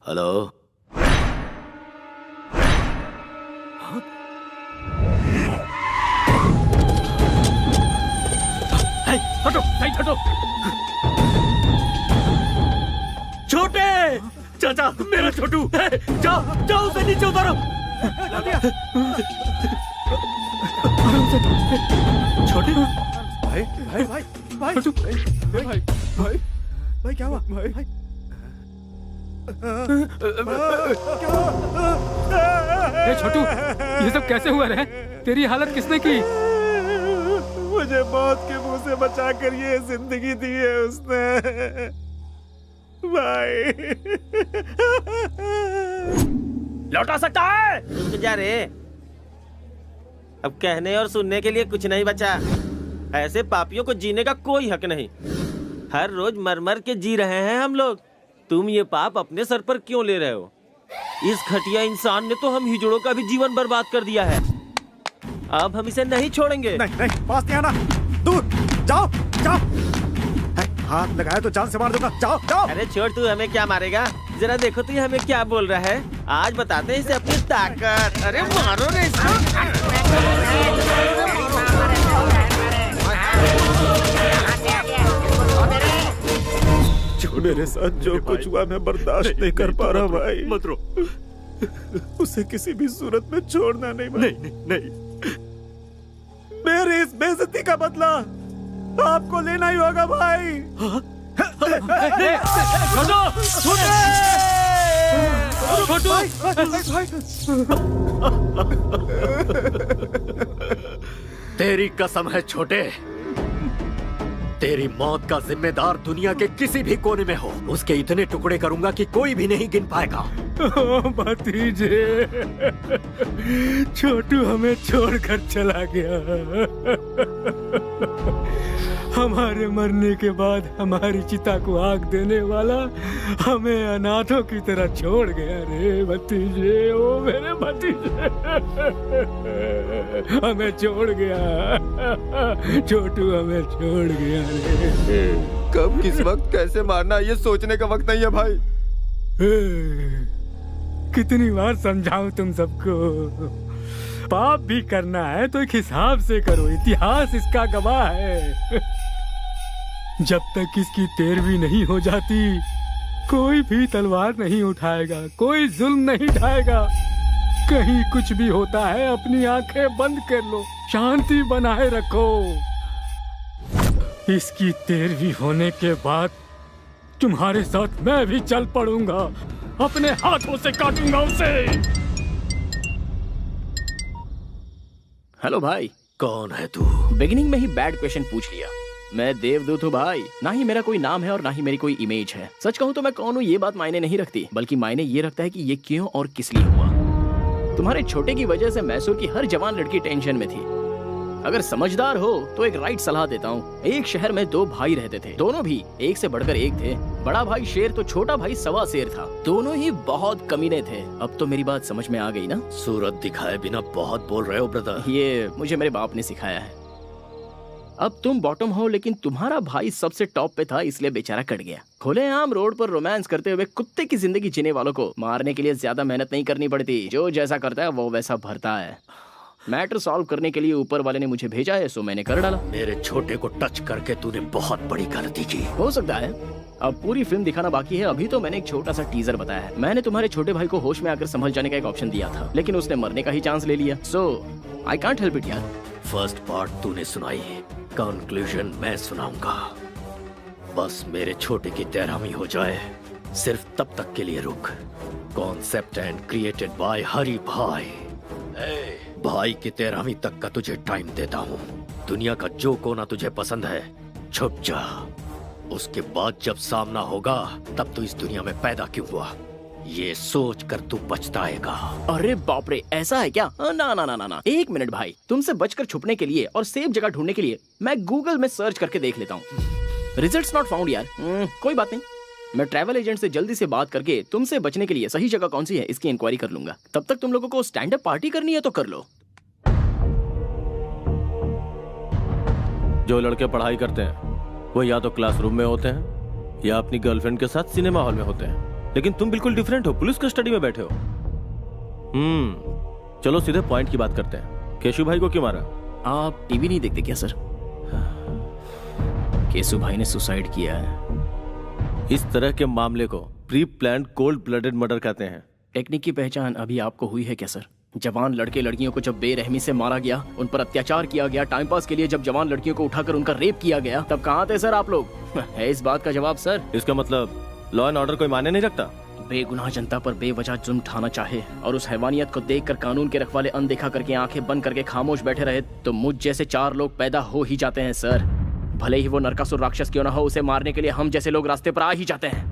हेलो, हटो, हटो। छोटे चाचा, मेरा छोटू, जाओ जाओ उसे नीचे उतारो। छोटे भाई भाई भाई भाई भाई भाई भाई क्या हुआ भाई? छोटू, ये सब कैसे हुआ रे? तेरी हालत किसने की? मुझे मौत के मुंह से बचा कर ये जिंदगी दी है उसने भाई। लौटा सकता है? रुक जा रे, अब कहने और सुनने के लिए कुछ नहीं बचा। ऐसे पापियों को जीने का कोई हक नहीं। हर रोज मर मर के जी रहे हैं हम लोग। तुम ये पाप अपने सर पर क्यों ले रहे हो? इस घटिया इंसान ने तो हम हिजड़ों का भी जीवन बर्बाद कर दिया है। अब हम इसे नहीं छोड़ेंगे। नहीं नहीं, पास नहीं आना, दूर जाओ जाओ। हाथ लगाया तो जान से मार दूंगा, जाओ जाओ। अरे छोड़, तू हमें क्या मारेगा? जरा देखो तो ये हमें क्या बोल रहा है। आज बताते हैं इसे अपनी ताकत। अरे मारो रे इसको। मेरे साथ जो कुछ हुआ मैं बर्दाश्त नहीं कर पा रहा भाई। मत रो। उसे किसी भी सूरत में छोड़ना नहीं भाई। नहीं नहीं, मेरी इस बेइज्जती का बदला आपको लेना ही होगा भाई। तेरी कसम है छोटे, तेरी मौत का जिम्मेदार दुनिया के किसी भी कोने में हो, उसके इतने टुकड़े करूंगा कि कोई भी नहीं गिन पाएगा। भतीजे, छोटू हमें छोड़कर चला गया। हमारे मरने के बाद हमारी चिता को आग देने वाला हमें अनाथों की तरह छोड़ गया रे भतीजे। ओ मेरे भतीजे, हमें छोड़ गया। छोटू हमें छोड़ गया रे। कब किस वक्त कैसे मारना ये सोचने का वक्त नहीं है भाई। कितनी बार समझाऊं तुम सबको? पाप भी करना है तो एक हिसाब से करो, इतिहास इसका गवाह है। जब तक इसकी तेरहवीं नहीं हो जाती कोई भी तलवार नहीं उठाएगा, कोई जुल्म नहीं ढाएगा। कहीं कुछ भी होता है अपनी आंखें बंद कर लो, शांति बनाए रखो। इसकी 13वीं होने के बाद तुम्हारे साथ मैं भी चल पड़ूंगा, अपने हाथों से काटूंगा उसे। हेलो भाई। कौन है तू? बिगिनिंग में ही बैड क्वेश्चन पूछ लिया। मैं देवदूत हूँ भाई, ना ही मेरा कोई नाम है और ना ही मेरी कोई इमेज है। सच कहूँ तो मैं कौन हूँ ये बात मायने नहीं रखती, बल्कि मायने ये रखता है कि ये क्यों और किस लिए हुआ। तुम्हारे छोटे की वजह से मैसूर की हर जवान लड़की टेंशन में थी। अगर समझदार हो तो एक राइट सलाह देता हूँ। एक शहर में 2 भाई रहते थे, दोनों भी एक से बढ़कर एक थे। बड़ा भाई शेर तो छोटा भाई सवा शेर था। दोनों ही बहुत कमीने थे। अब तो मेरी बात समझ में आ गई ना? सूरत दिखाए बिना बहुत बोल रहे हो ब्रदर। ये मुझे मेरे बाप ने सिखाया है। अब तुम बॉटम हो, लेकिन तुम्हारा भाई सबसे टॉप पे था, इसलिए बेचारा कट गया। खुलेआम रोड पर रोमांस करते हुए कुत्ते की जिंदगी जीने वालों को मारने के लिए ज्यादा मेहनत नहीं करनी पड़ती। जो जैसा करता है वो वैसा भरता है। मैटर सॉल्व करने के लिए ऊपर वाले ने मुझे भेजा है, सो मैंने कर डाला। मेरे छोटे को टच करके तूने बहुत बड़ी गलती की। हो सकता है। अब पूरी फिल्म दिखाना बाकी है। अभी तो मैंने एक छोटा सा टीजर बताया है। मैंने तुम्हारे छोटे भाई को होश में आकर संभल जाने का एक ऑप्शन दिया था, लेकिन उसने मरने का ही चांस ले लिया। सो आई कांट हेल्प इट यार। फर्स्ट पार्ट तूने सुनाई, कंक्लूजन मैं सुनाऊंगा। बस मेरे छोटे की तैरामी हो जाए, सिर्फ तब तक के लिए रुक। कॉन्सेप्ट एंड क्रिएटेड बाय हरी भाई। भाई की तैरामी तक का तुझे टाइम देता हूँ। दुनिया का जो कोना तुझे पसंद है छुप जा। उसके बाद जब सामना होगा तब तू इस दुनिया में पैदा क्यों हुआ ये सोच कर तू पछताएगा। अरे बाप रे, ऐसा है क्या? ना ना ना ना ना, एक मिनट भाई। तुमसे बचकर छुपने के लिए और सेफ जगह ढूंढने के लिए मैं गूगल में सर्च करके देख लेता हूँ। रिजल्ट्स नॉट फाउंड यार। कोई बात नहीं, मैं ट्रैवल एजेंट से जल्दी से बात करके तुमसे बचने के लिए सही जगह कौन सी है इसकी इंक्वायरी कर लूंगा। तब तक तुम लोगों को स्टैंड अप पार्टी करनी है तो कर लो। जो लड़के पढ़ाई करते हैं वो या तो क्लासरूम में होते हैं या अपनी गर्लफ्रेंड के साथ सिनेमा हॉल में होते हैं, लेकिन तुम बिल्कुल डिफरेंट हो। पुलिस कस्टडी में बैठे हो। चलो सीधे पॉइंट की बात करते हैं। केशु भाई को क्यों मारा? आप टीवी नहीं देखते क्या सर? केशु भाई ने सुसाइड किया है। इस तरह के मामले को pre planned cold blooded murder कहते हैं। टेक्निक की पहचान अभी आपको हुई है क्या सर? जवान लड़के लड़कियों को जब बेरहमी से मारा गया, उन पर अत्याचार किया गया, टाइम पास के लिए जब जवान लड़कियों को उठाकर उनका रेप किया गया, तब कहाँ थे सर आप लोग? है इस बात का जवाब सर? इसका मतलब लॉ एंड ऑर्डर कोई मायने नहीं रखता। बेगुनाह जनता पर बेवजह जुल्म ढाना चाहे और उस हैवानियत को देखकर कानून के रखवाले अनदेखा करके आंखें बंद करके खामोश बैठे रहे, तो मुझ जैसे 4 लोग पैदा हो ही जाते हैं सर। भले ही वो नरकासुर राक्षस क्यों ना हो, उसे मारने के लिए हम जैसे लोग रास्ते पर आ ही जाते हैं।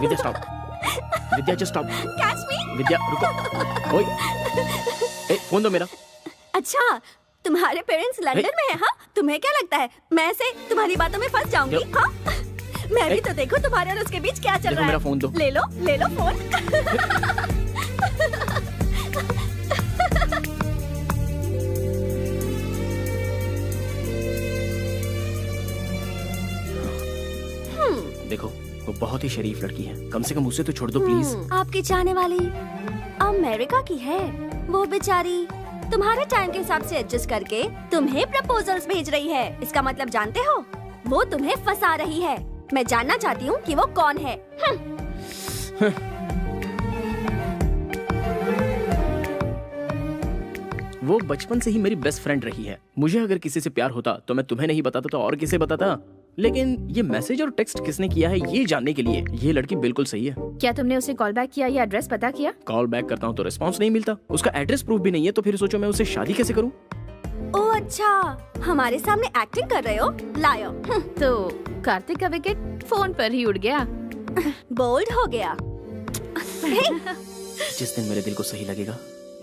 Vidya stop. Vidya just stop. Catch me. Vidya रुको। ओए, फोन दो मेरा। अच्छा, तुम्हारे पेरेंट्स लंदन में हैं? हाँ, तुम्हें क्या लगता है मैं ऐसे तुम्हारी बातों में फंस जाऊंगी? हाँ, मैं भी तो देखो तुम्हारे और उसके बीच क्या चल रहा है। मेरा फोन दो। ले लो फोन। देखो, वो बहुत ही शरीफ लड़की है, कम से कम उसे तो छोड़ दो प्लीज। आपकी चाहने वाली अमेरिका की है। वो बेचारी तुम्हारे टाइम के हिसाब से एडजस्ट करके तुम्हें प्रपोजल्स भेज रही है। इसका मतलब जानते हो? वो तुम्हें फंसा रही है। मैं जानना चाहती हूँ कि वो कौन है। वो बचपन से ही मेरी बेस्ट फ्रेंड रही है। मुझे अगर किसी से प्यार होता तो मैं तुम्हें नहीं बताता तो और किसे बताता। लेकिन ये मैसेज और टेक्स्ट किसने किया है ये जानने के लिए ये लड़की बिल्कुल सही है। क्या तुमने उसे कॉल बैक किया या एड्रेस पता किया? कॉल बैक करता हूँ तो रिस्पांस नहीं मिलता। उसका एड्रेस प्रूफ भी नहीं है, तो फिर सोचो मैं उससे शादी कैसे करूँ? ओह अच्छा, हमारे सामने एक्टिंग कर रहे हो? लायो। तो कार्तिक का विकेट फोन पर ही उड़ गया। बोल्ड हो गया। जिस दिन मेरे दिल को सही लगेगा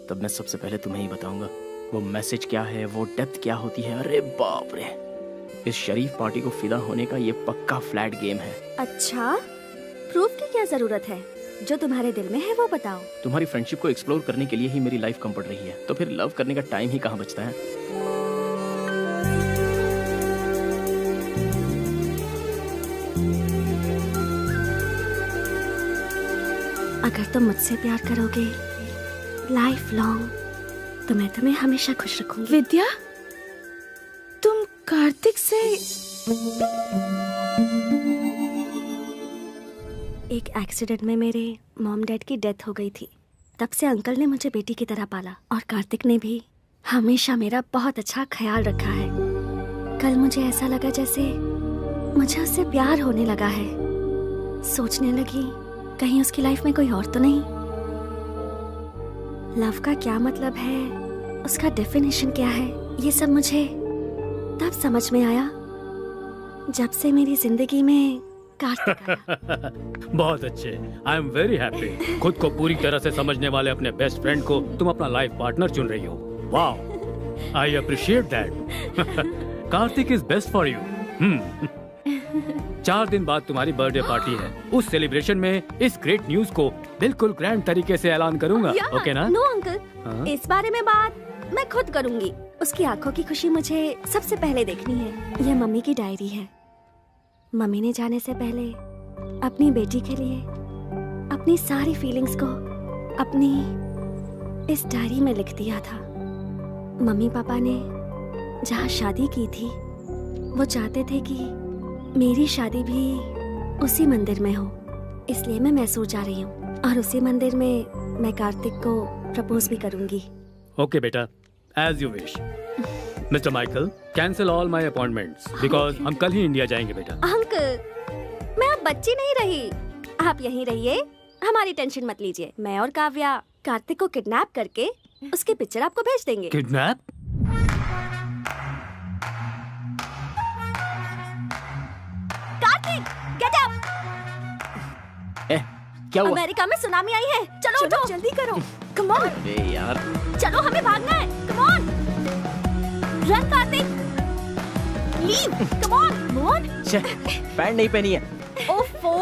तब मैं सबसे पहले तुम्हें ही बताऊंगा वो मैसेज क्या है, वो डेप्थ क्या होती है। अरे बाप रे, इस शरीफ पार्टी को फिदा होने का ये पक्का फ्लैट गेम है। अच्छा, प्रूफ की क्या जरूरत है? जो तुम्हारे दिल में है वो बताओ। तुम्हारी फ्रेंडशिप को एक्सप्लोर करने के लिए ही मेरी लाइफ कम पड़ रही है, तो फिर लव करने का टाइम ही कहाँ बचता है। अगर तुम मुझसे प्यार करोगे लाइफ लॉन्ग, तो मैं तुम्हें हमेशा खुश रखूंगी। विद्या, तुम कार्तिक से एक एक्सीडेंट में मेरे मॉम डैड की डेथ हो गई थी। तब से अंकल ने मुझे बेटी की तरह पाला और कार्तिक ने भी हमेशा मेरा बहुत अच्छा ख्याल रखा है। कल मुझे ऐसा लगा जैसे मुझे उससे प्यार होने लगा है। सोचने लगी कहीं उसकी लाइफ में कोई और तो नहीं। लव का क्या मतलब है, उसका डेफिनेशन क्या है, ये सब मुझे तब समझ में आया जब से मेरी जिंदगी में कार्तिक आया। बहुत अच्छे। I am very happy. खुद को पूरी तरह से समझने वाले अपने बेस्ट फ्रेंड को तुम अपना लाइफ पार्टनर चुन रही हो। वाह, I appreciate that. Kartik is best for you. 4 दिन बाद तुम्हारी बर्थडे पार्टी है। उस सेलिब्रेशन में इस ग्रेट न्यूज को बिल्कुल ग्रैंड तरीके से ऐलान करूंगा। ओके ना? नो अंकल, इस बारे में बात मैं खुद करूंगी। उसकी आंखों की खुशी मुझे सबसे पहले देखनी है। यह मम्मी की डायरी है। मम्मी ने जाने से पहले अपनी बेटी के लिए अपनी सारी फीलिंग्स को अपनी इस डायरी में लिख दिया था। मम्मी पापा ने जहाँ शादी की थी वो चाहते थे कि मेरी शादी भी उसी मंदिर में हो, इसलिए मैं मैसूर जा रही हूँ और उसी मंदिर में मैं कार्तिक को प्रपोज भी करूंगी। ओके बेटा, as you wish. Mister Michael, cancel all my appointments because हम कल ही इंडिया जाएंगे बेटा। अंकल, मैं अब बच्ची नहीं रही। आप यहीं रहिए, हमारी टेंशन मत लीजिए। मैं और काव्या कार्तिक को किडनैप करके उसकी पिक्चर आपको भेज देंगे। किडनैप? Kartik, get up! क्या हुआ? अमेरिका में सुनामी आई है। चलो उठो, जल्दी करो। Come on. अरे यार, चलो, हमें भागना है। Come on, run Kartik, leave, come on, move on. Pant नहीं पहनी है। ओफो,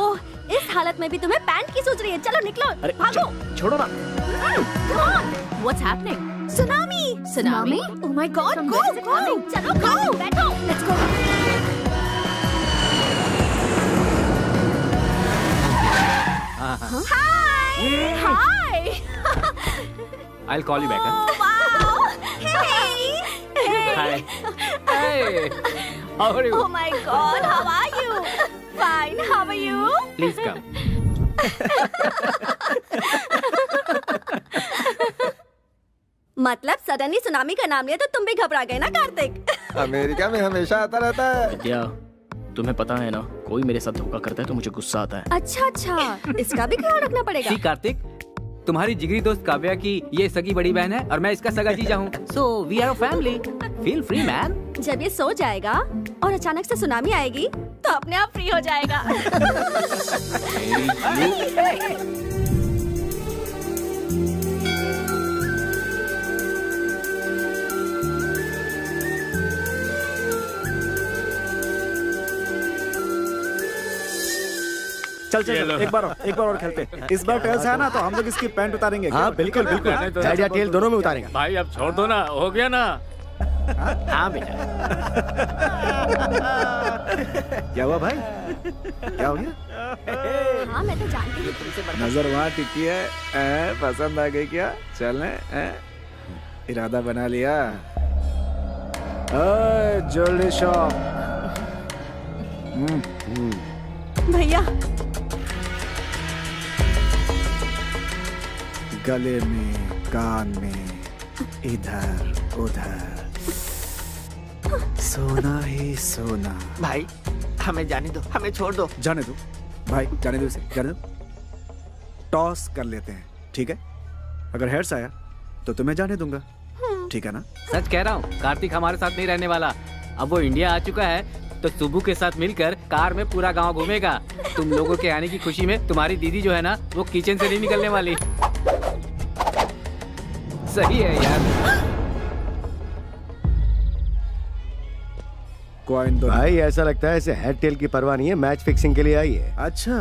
इस हालत में भी तुम्हें पैंट की सोच रही है। चलो निकलो, भागो। छोड़ो ना। Come on, what's happening? Tsunami! Tsunami? Oh my God! Go, go! चलो, go! बैठो. Let's go. Hi! Hi! I'll call you back. Oh wow! Hey! Hi. Hey! How are you? Oh my God! How are you? Fine. How are you? Please come. मतलब सडनली सुनामी का नाम लिया तो तुम भी घबरा गए ना कार्तिक? अमेरिका में हमेशा आता रहता है। विद्या, तुम्हें पता है ना, कोई मेरे साथ धोखा करता है तो मुझे गुस्सा आता है। अच्छा अच्छा, इसका भी ख्याल रखना पड़ेगा। सी कार्तिक, तुम्हारी जिगरी दोस्त काव्या की ये सगी बड़ी बहन है और मैं इसका सगा जीजा हूँ। So we are a family. Feel free man. जब ये सो जाएगा और अचानक से सुनामी आएगी तो अपने आप फ्री हो जाएगा। चल चल, एक बार और खेलते हैं। इस बार टेल्स है ना तो हम लोग इसकी पैंट उतारेंगे। हाँ बिल्कुल बिल्कुल, हेड या टेल दोनों में उतारेंगे। भाई अब छोड़ दो ना, हो गया ना। हाँ बेटा। क्या हुआ भाई? क्या हो गया? हाँ मैं तो जानती हूँ तुमसे बड़ा। नजर वहाँ टिकी है। पसंद आ गई क्या? चलने? इरादा बना लिया? Jewellery shop. भैया, गले में, कान में, इधर उधर, सोना ही सोना। भाई हमें जाने दो, हमें छोड़ दो। जाने दो भाई, जाने दो इसे, जाने दो। टॉस कर लेते हैं, ठीक है? अगर हेड्स आया तो तुम्हें जाने दूंगा, ठीक है ना? सच कह रहा हूँ, कार्तिक हमारे साथ नहीं रहने वाला। अब वो इंडिया आ चुका है तो सुबू के साथ मिलकर कार में पूरा गांव घूमेगा। तुम लोगों के आने की खुशी में तुम्हारी दीदी जो है ना, वो किचन से नहीं निकलने वाली। सही है यार। कॉइन दो भाई, ऐसा लगता है इसे हेड टेल की परवाह नहीं है, मैच फिक्सिंग के लिए आई है। अच्छा,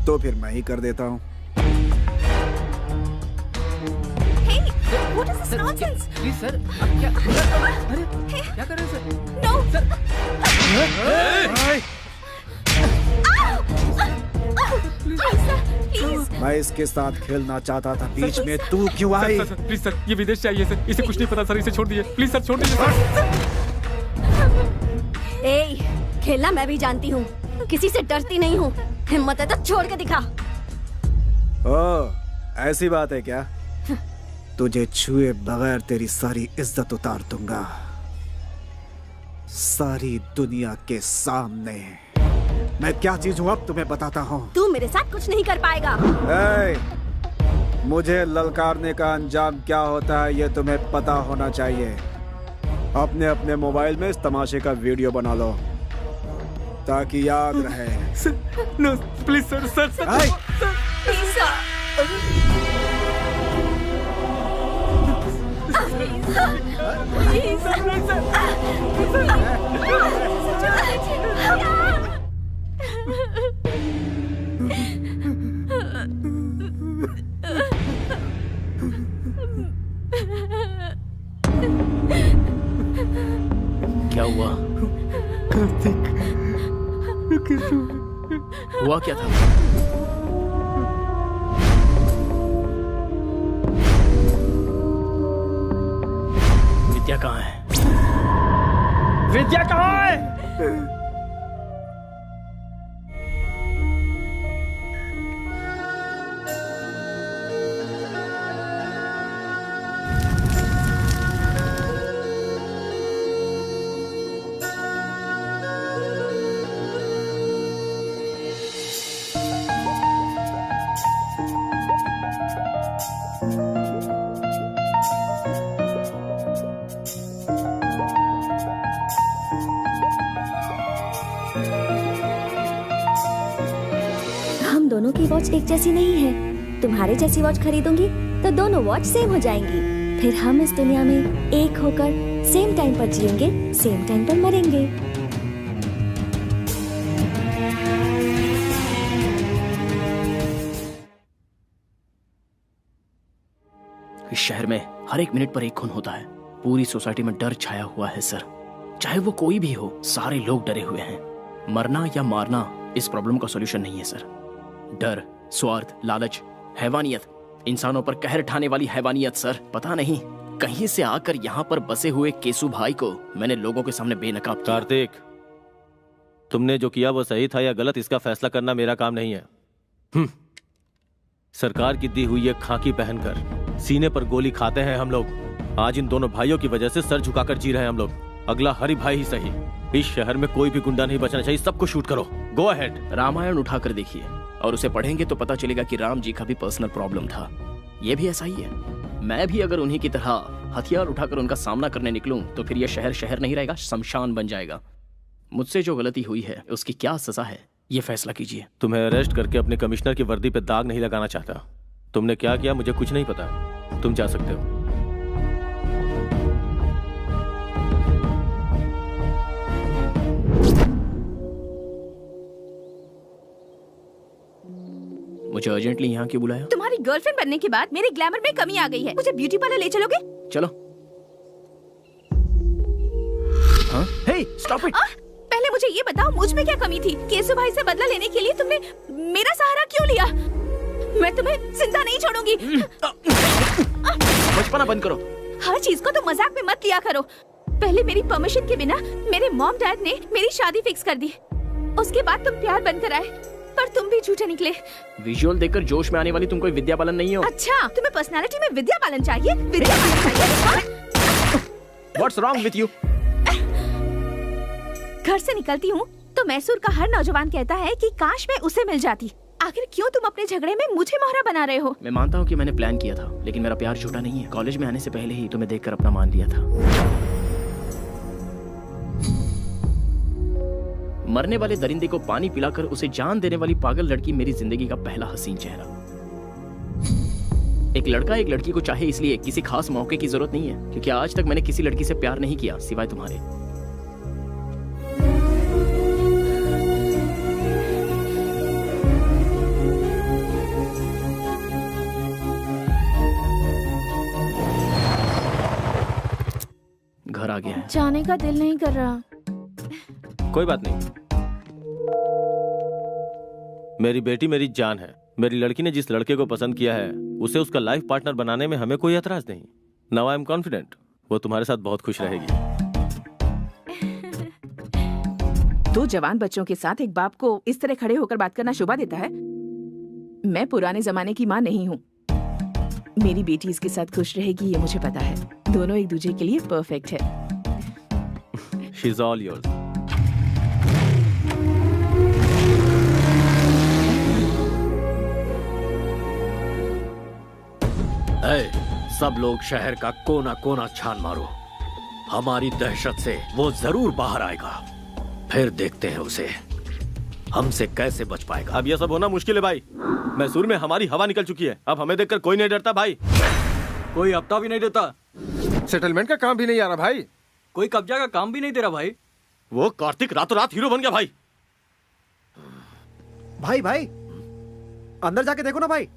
तो फिर मैं ही कर देता हूँ। What is this nonsense? Please sir, क्या? अरे क्या कर रहे हैं सर? No, sir. please. मैं इसके साथ खेलना चाहता था, बीच में तू क्यों आई? प्लीज सर, ये विदेश से आई है सर, इसे कुछ नहीं पता सर, इसे छोड़ दीजिए प्लीज सर, छोड़ दीजिए सर। ए, खेलना मैं भी जानती हूँ, किसी से डरती नहीं हूँ। हिम्मत है तो छोड़ के दिखा। ओ, ऐसी बात है क्या? तुझे छुए बगैर तेरी सारी इज्जत उतार दूंगा, सारी दुनिया के सामने। मैं क्या चीज हूँ अब तुम्हें बताता हूँ। तू मेरे साथ कुछ नहीं कर पाएगा। मुझे ललकारने का अंजाम क्या होता है ये तुम्हें पता होना चाहिए। अपने अपने मोबाइल में इस तमाशे का वीडियो बना लो ताकि याद रहे। No please sir sir sir please sir. क्या हुआ? कार्तिक, हुआ क्या था? विद्या कहाँ है? विद्या कहाँ है? हम दोनों की वॉच एक जैसी नहीं है। तुम्हारे जैसी वॉच खरीदूंगी तो दोनों वॉच सेम हो जाएंगी। फिर हम इस दुनिया में एक होकर सेम टाइम पर जिएंगे, सेम टाइम पर मरेंगे। इस शहर में हर एक मिनट पर एक खून होता है। पूरी सोसाइटी में डर छाया हुआ है सर। चाहे वो कोई भी हो, सारे लोग डरे हुए हैं। मरना या मारना इस प्रॉब्लम का सॉल्यूशन नहीं है सर। डर, स्वार्थ, लालच, हैवानियत, इंसानों पर कहर ढाने वाली हैवानियत सर। पता नहीं कहीं से आकर यहाँ पर बसे हुए केसु भाई को मैंने लोगों के सामने बेनकाब किया। कार्तिक, तुमने जो किया वो सही था या गलत, इसका फैसला करना मेरा काम नहीं है। सरकार की दी हुई ये खाकी पहनकर सीने पर गोली खाते हैं हम लोग। आज इन दोनों भाइयों की वजह से सर झुकाकर जी रहे हैं हम लोग। अगला हरि भाई ही सही। इस शहर में कोई भी गुंडा नहीं बचना चाहिए। सबको शूट करो। Go ahead. रामायण उठाकर देखिए और उसे पढ़ेंगे तो पता चलेगा कि राम जी का भी पर्सनल प्रॉब्लम था। ये भी ऐसा ही है। मैं भी अगर उन्हीं की तरह हथियार उठाकर उनका सामना करने निकलूं तो फिर यह शहर शहर नहीं रहेगा, शमशान बन जाएगा। मुझसे जो गलती हुई है उसकी क्या सजा है, ये फैसला कीजिए। तुम्हें अरेस्ट करके अपने कमिश्नर की वर्दी पे दाग नहीं लगाना चाहता। तुमने क्या किया मुझे कुछ नहीं पता। तुम जा सकते हो। मुझे अर्जेंटली यहाँ क्यों बुलाया? तुम्हारी गर्लफ्रेंड बनने के बाद मेरे ग्लैमर में कमी आ गई है। मुझे ब्यूटी पार्लर ले चलोगे? चलो। हाँ? हे, स्टॉप इट। पहले मुझे ये बताओ मुझ में क्या कमी थी? केसु भाई से बदला लेने के लिए तुमने मेरा सहारा क्यों लिया? मैं तुम्हें जिंदा नहीं छोड़ूंगी। बचपना बंद करो। हर चीज को तो मजाक में मत लिया करो। पहले मेरी परमिशन के बिना मेरे मॉम डैड ने मेरी शादी फिक्स कर दी। उसके बाद तुम प्यार बनकर आए, पर तुम भी झूठे निकले। विजुअल देखकर जोश में आने वाली तुम कोई विद्या बालन नहीं हो। अच्छा, तुम्हें पर्सनालिटी में विद्या बालन चाहिए? विद्या बालन चाहिए? What's wrong with you? घर से निकलती हूँ तो मैसूर का हर नौजवान कहता है कि काश मैं उसे मिल जाती। आखिर क्यों तुम अपने झगड़े में मुझे मोहरा बना रहे हो? मैं मानता हूँ कि मैंने प्लान किया था, लेकिन मेरा प्यार झूठा नहीं है। कॉलेज में आने से पहले ही तुम्हें देखकर अपना मान लिया था। मरने वाले दरिंदे को पानी पिलाकर उसे जान देने वाली पागल लड़की मेरी जिंदगी का पहला हसीन चेहरा। एक लड़का एक लड़की को चाहे इसलिए किसी खास मौके की जरूरत नहीं है, क्योंकि आज तक मैंने किसी लड़की से प्यार नहीं किया सिवाय तुम्हारे। घर आ गया है। जाने का दिल नहीं कर रहा। कोई बात नहीं। मेरी बेटी मेरी जान है। मेरी लड़की ने जिस लड़के को पसंद किया है उसे उसका लाइफ पार्टनर बनाने में हमें कोई एतराज नहीं। नाउ आई एम कॉन्फिडेंट वो तुम्हारे साथ बहुत खुश रहेगी। दो जवान बच्चों के साथ एक बाप को इस तरह खड़े होकर बात करना शोभा देता है? मैं पुराने जमाने की माँ नहीं हूँ। मेरी बेटी इसके साथ खुश रहेगी ये मुझे पता है। दोनों एक दूसरे के लिए परफेक्ट है। She is all yours. सब लोग शहर का कोना कोना छान मारो। हमारी दहशत से वो जरूर बाहर आएगा। फिर देखते हैं उसे हमसे कैसे बच पाएगा। अब ये सब होना मुश्किल है भाई। मैसूर में हमारी हवा निकल चुकी है। अब हमें देखकर कोई नहीं डरता भाई। कोई हफ्ता भी नहीं देता। सेटलमेंट का काम भी नहीं आ रहा भाई। कोई कब्जा का काम भी नहीं दे रहा भाई। वो कार्तिक रातों रात हीरो बन गया भाई। भाई भाई अंदर जाके देखो ना भाई।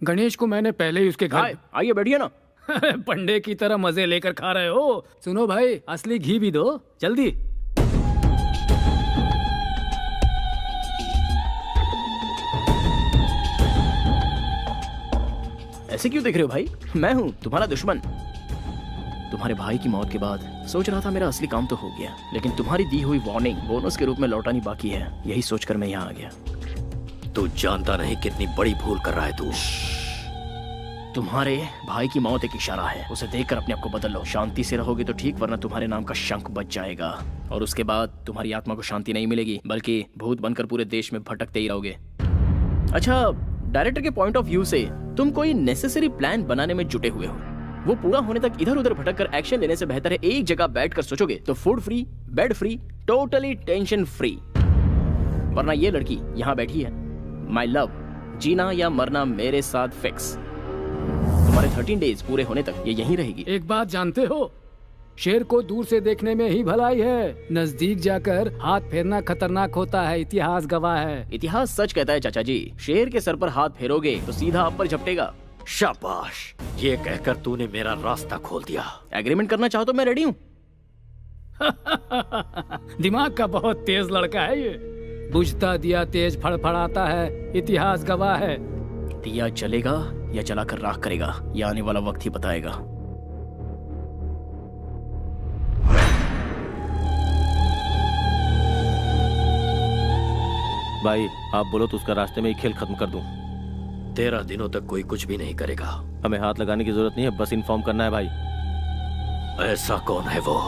गणेश को मैंने पहले ही उसके घर। आइए बैठिए ना। पंडे की तरह मजे लेकर खा रहे हो। सुनो भाई, असली घी भी दो जल्दी। ऐसे क्यों देख रहे हो भाई? मैं हूं तुम्हारा दुश्मन। तुम्हारे भाई की मौत के बाद सोच रहा था मेरा असली काम तो हो गया, लेकिन तुम्हारी दी हुई वार्निंग बोनस के रूप में लौटानी बाकी है। यही सोचकर मैं यहाँ आ गया। तू जानता नहीं कितनी बड़ी भूल कर रहा है तू। तुम्हारे भाई की मौत एक इशारा है। उसे देखकर अपने आप को बदल लो। शांति से रहोगे तो ठीक, वरना तुम्हारे नाम का शंख बच जाएगा और उसके बाद तुम्हारी आत्मा को शांति नहीं मिलेगी, बल्कि भूत बनकर पूरे देश में भटकते ही रहोगे। अच्छा, डायरेक्टर के पॉइंट ऑफ व्यू से तुम कोई नेसेसरी प्लान बनाने में जुटे हुए हो। वो पूरा होने तक इधर उधर भटककर एक्शन लेने से बेहतर है एक जगह बैठकर सोचोगे तो food free, bed free, totally tension free. वरना ये लड़की यहाँ बैठी है, माय लव, जीना या मरना मेरे साथ फिक्स। तुम्हारे 13 डेज पूरे होने तक ये यहीं रहेगी। एक बात जानते हो, शेर को दूर से देखने में ही भलाई है, नजदीक जाकर हाथ फेरना खतरनाक होता है। इतिहास गवाह है। इतिहास सच कहता है चाचा जी। शेर के सर पर हाथ फेरोगे तो सीधा आप पर झपटेगा। शाबाश, ये कहकर तूने मेरा रास्ता खोल दिया। एग्रीमेंट करना चाहो तो मैं रेडी हूँ। दिमाग का बहुत तेज लड़का है ये। बुझता दिया तेज फड़फड़ाता है, इतिहास गवाह है। दिया जलेगा या जलाकर राख करेगा, ये आने वाला वक्त ही बताएगा। भाई आप बोलो तो उसका रास्ते में ही खेल खत्म कर दूं। 13 दिनों तक कोई कुछ भी नहीं करेगा। हमें हाथ लगाने की जरूरत नहीं है, बस इन्फॉर्म करना है भाई। ऐसा कौन है वो?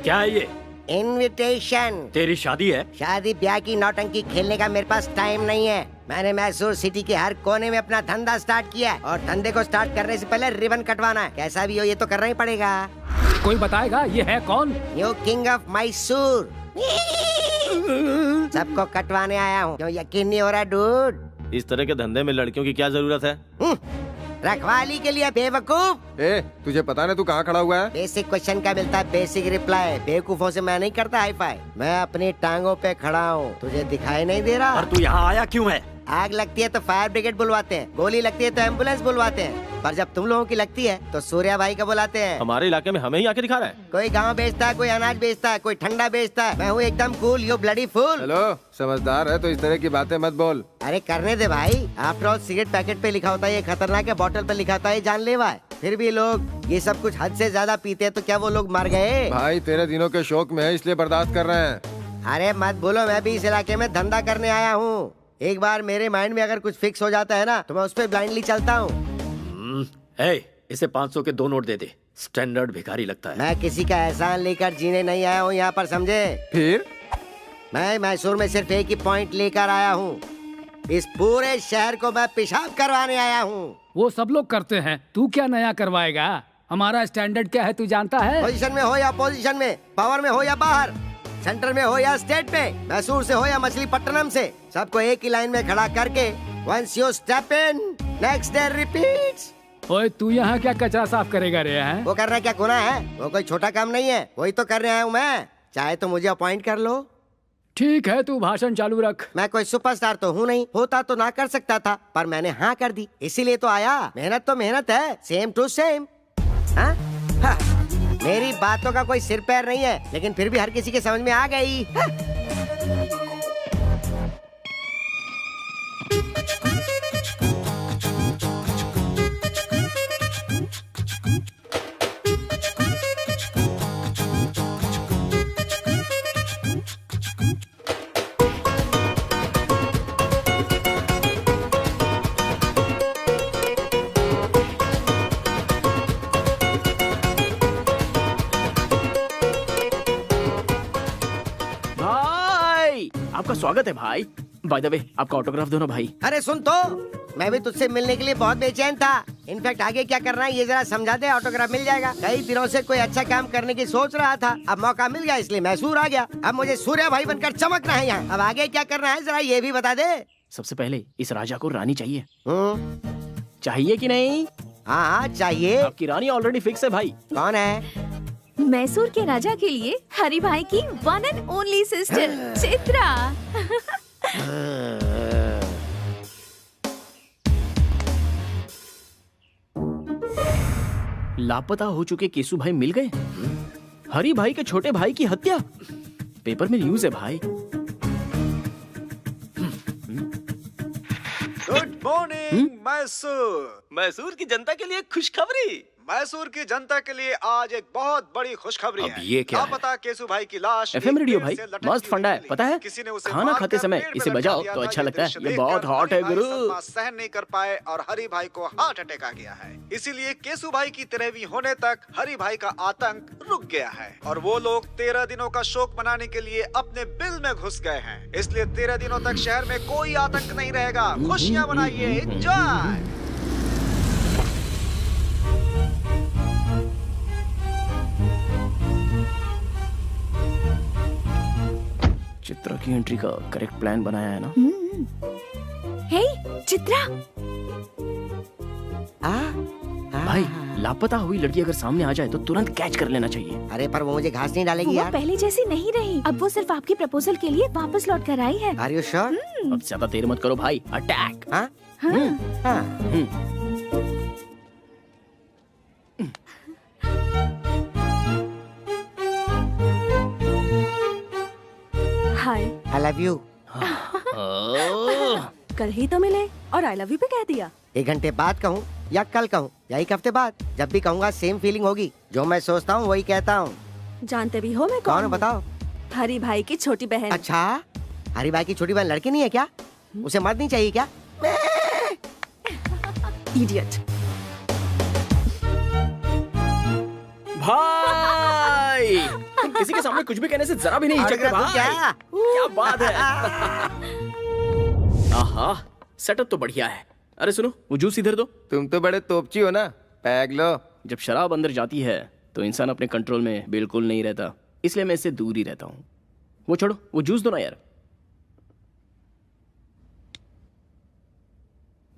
क्या है ये? इनविटेशन। तेरी शादी है? शादी ब्याह की नौटंकी खेलने का मेरे पास टाइम नहीं है। मैंने मैसूर सिटी के हर कोने में अपना धंधा स्टार्ट किया है और धंधे को स्टार्ट करने से पहले रिबन कटवाना है। कैसा भी हो ये तो करना ही पड़ेगा। कोई बताएगा ये है कौन? New king of Mysore. सबको कटवाने आया हूँ। क्यों यकीन नहीं हो रहा डूड? इस तरह के धंधे में लड़कियों की क्या जरूरत है? रखवाली के लिए बेवकूफ। तुझे पता नहीं तू कहाँ खड़ा हुआ है? बेसिक क्वेश्चन का मिलता है बेसिक रिप्लाई। बेवकूफों से मैं नहीं करता हाई फाई। मैं अपनी टांगों पे खड़ा हूँ, तुझे दिखाई नहीं दे रहा? और तू यहाँ आया क्यों है? आग लगती है तो फायर ब्रिगेड बुलवाते हैं, गोली लगती है तो एम्बुलेंस बुलवाते हैं, पर जब तुम लोगों की लगती है तो सूर्या भाई को बुलाते हैं। हमारे इलाके में हमें ही आके दिखा रहा है। कोई गाँव बेचता है, कोई अनाज बेचता है, कोई ठंडा बेचता है। मैं हूँ एकदम cool, you bloody fool. Hello, समझदार है तो इस तरह की बातें मत बोल। अरे करने दे भाई। आफ्टर ऑल सिगरेट पैकेट पे लिखा होता है ये खतरनाक है, बॉटल पे लिखा होता है ये जानलेवा है। फिर भी लोग ये सब कुछ हद से ज्यादा पीते हैं, तो क्या वो लोग मर गए? भाई तेरे दिनों के शौक में है इसलिए बर्दाश्त कर रहे हैं। अरे मत बोलो, मैं भी इस इलाके में धंधा करने आया हूँ। एक बार मेरे माइंड में अगर कुछ फिक्स हो जाता है ना तो मैं उस पर ब्लाइंडली चलता हूँ। इसे 500 के 2 नोट दे दे। स्टैंडर्ड भिखारी लगता है। मैं किसी का एहसान लेकर जीने नहीं आया हूँ यहाँ पर, समझे? फिर मैं मैसूर में सिर्फ एक ही पॉइंट लेकर आया हूँ। इस पूरे शहर को मैं पेशाब करवाने आया हूँ। वो सब लोग करते हैं, तू क्या नया करवाएगा? हमारा स्टैंडर्ड क्या है तू जानता है? पोजीशन में हो या अपोजिशन में, पावर में हो या बाहर, सेंटर में हो या स्टेट में, मैसूर से हो या मछलीपट्टनम से, सबको एक ही लाइन में खड़ा करके once you step in, next day repeats. ओए तू यहाँ क्या कचरा साफ करेगा रे हैं? वो करना क्या गुनाह है? वो कोई छोटा काम नहीं है, वही तो कर रहा हूँ मैं। चाहे तो मुझे अपॉइंट कर लो। ठीक है, तू भाषण चालू रख। मैं कोई सुपरस्टार तो हूँ नहीं, होता तो ना कर सकता था, पर मैंने हाँ कर दी, इसीलिए तो आया। मेहनत तो मेहनत है, सेम टू सेम। हाँ? हाँ। मेरी बातों का कोई सिर पैर नहीं है, लेकिन फिर भी हर किसी के समझ में आ गई। हाँ? आपका स्वागत है भाई। बाय द वे, आपका ऑटोग्राफ दो ना भाई। अरे सुन तो, मैं भी तुझसे मिलने के लिए बहुत बेचैन था। इनफैक्ट आगे क्या करना है ये जरा समझा दे, ऑटोग्राफ मिल जाएगा। कई दिनों से कोई अच्छा काम करने की सोच रहा था, अब मौका मिल गया इसलिए मैसूर आ गया। अब मुझे सूर्य भाई बनकर चमकना है यहाँ। अब आगे क्या करना है जरा ये भी बता दे। सबसे पहले इस राजा को रानी चाहिए। चाहिए कि नहीं? हाँ चाहिए। आपकी रानी ऑलरेडी फिक्स है भाई। कौन है? मैसूर के राजा के लिए हरि भाई की one and only sister Chitra. लापता हो चुके केसु भाई मिल गए। हरि भाई के छोटे भाई की हत्या, पेपर में न्यूज है भाई। Good morning Mysore. मैसूर की जनता के लिए खुशखबरी। मैसूर की जनता के लिए आज एक बहुत बड़ी खुशखबरी है। ये क्या है? लापता केसु भाई की लाश एफएम रेडियो भाई मस्त फंडा है, पता है? खाना खाते समय इसे बजाओ तो अच्छा लगता है। ये बहुत हॉट है गुरु। सहन नहीं कर पाए और हरि भाई को हार्ट अटैक आ गया है। इसीलिए केसु भाई की 13वीं होने तक हरि भाई का आतंक रुक गया है और वो लोग 13 दिनों का शोक मनाने के लिए अपने बिल में घुस गए हैं। इसलिए 13 दिनों तक शहर में कोई आतंक नहीं रहेगा। खुशियाँ मनाइए, एंजॉय। चित्रा की एंट्री का करेक्ट प्लान बनाया है ना? हे चित्रा। भाई लापता हुई लड़की अगर सामने आ जाए तो तुरंत कैच कर लेना चाहिए। अरे पर वो मुझे घास नहीं डालेगी यार। वो पहले जैसी नहीं रही, अब वो सिर्फ आपकी प्रपोजल के लिए वापस लौट कर आई है। Are you sure? अब ज्यादा देर मत करो भाई, अटैक। हाँ? हाय। I love you। कल ही तो मिले और आई लव यू भी कह दिया। 1 घंटे बाद कहूँ या कल कहूँ या 1 हफ्ते बाद, जब भी कहूँगा सेम फीलिंग होगी। जो मैं सोचता हूँ वही कहता हूँ। जानते भी हो मैं कौन हूँ बताओ? हरि भाई की छोटी बहन। अच्छा, हरि भाई की छोटी बहन लड़की नहीं है क्या? उसे मर्द नहीं चाहिए क्या? इडियट। भाई तुम किसी के सामने कुछ भी कहने से जरा भी नहीं हिचकते भाई। क्या बात है। आहा, सेटअप तो बढ़िया है। अरे सुनो, वो जूस इधर दो। तुम तो बड़े तोपची हो ना, पैग लो। जब शराब अंदर जाती है तो इंसान अपने कंट्रोल में बिल्कुल नहीं रहता, इसलिए मैं इससे दूर ही रहता हूँ। वो छोड़ो, वो जूस दो ना यार।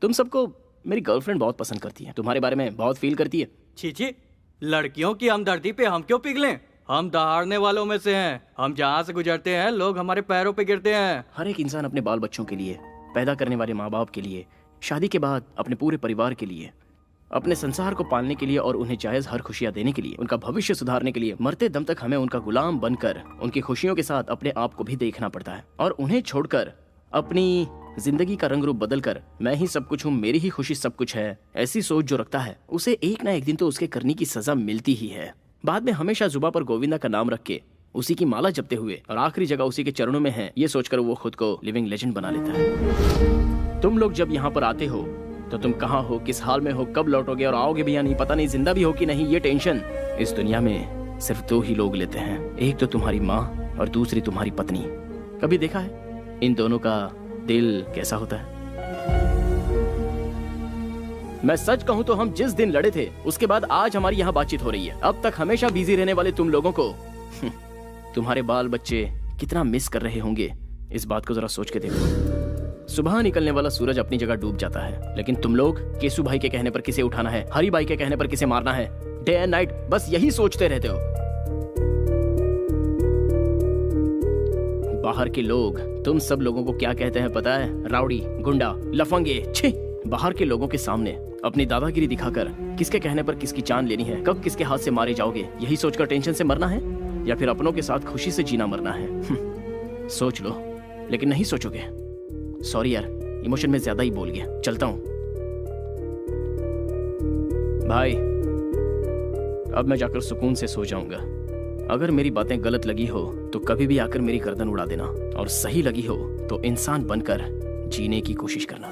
तुम सबको मेरी गर्लफ्रेंड बहुत पसंद करती है, तुम्हारे बारे में बहुत फील करती है। छी, लड़कियों की हमदर्दी पे हम क्यों पिघलें? हम दहाड़ने वालों में से हैं। हम जहाँ से गुजरते हैं लोग हमारे पैरों पे गिरते हैं। हर एक इंसान अपने बाल बच्चों के लिए, पैदा करने वाले माँ बाप के लिए, शादी के बाद अपने पूरे परिवार के लिए, अपने संसार को पालने के लिए और उन्हें जायज हर खुशियाँ देने के लिए, उनका भविष्य सुधारने के लिए मरते दम तक हमें उनका गुलाम बनकर उनकी खुशियों के साथ अपने आप को भी देखना पड़ता है। और उन्हें छोड़कर अपनी जिंदगी का रंग रूप बदलकर मैं ही सब कुछ हूँ, मेरी ही खुशी सब कुछ है, ऐसी सोच जो रखता है उसे एक ना एक दिन तो उसके करने की सजा मिलती ही है। बाद में हमेशा जुबा पर गोविंदा का नाम रख के उसी की माला जपते हुए और आखिरी जगह उसी के चरणों में है, ये सोचकर वो खुद को लिविंग लेजेंड बना लेता है। तुम लोग जब यहाँ पर आते हो तो तुम कहाँ हो, किस हाल में हो, कब लौटोगे और आओगे भी या नहीं, पता नहीं, जिंदा भी हो कि नहीं, ये टेंशन इस दुनिया में सिर्फ 2 ही लोग लेते हैं। एक तो तुम्हारी माँ और दूसरी तुम्हारी पत्नी। कभी देखा है इन दोनों का दिल कैसा होता है? मैं सच कहूं तो हम जिस दिन लड़े थे उसके बाद आज हमारी यहाँ बातचीत हो रही है। अब तक हमेशा बिजी रहने वाले तुम लोगों को तुम्हारे बाल बच्चे कितना मिस कर रहे होंगे, इस बात को जरा सोच के देखो। सुबह निकलने वाला सूरज अपनी जगह डूब जाता है, लेकिन तुम लोग केसु भाई के कहने पर किसे उठाना है, हरी भाई के कहने पर किसे मारना है, डे एंड नाइट बस यही सोचते रहते हो। बाहर के लोग तुम सब लोगों को क्या कहते हैं पता है? राउडी, गुंडा, लफंगे। छी! बाहर के लोगों के सामने अपनी दादागिरी दिखाकर किसके कहने पर किसकी जान लेनी है, कब किसके हाथ से मारे जाओगे, यही सोचकर टेंशन से मरना है या फिर अपनों के साथ खुशी से जीना मरना है? सोच लो, लेकिन नहीं सोचोगे। सॉरी यार, इमोशन में ज्यादा ही बोल गया, चलता हूं। भाई अब मैं जाकर सुकून से सो जाऊंगा। अगर मेरी बातें गलत लगी हो तो कभी भी आकर मेरी गर्दन उड़ा देना, और सही लगी हो तो इंसान बनकर जीने की कोशिश करना।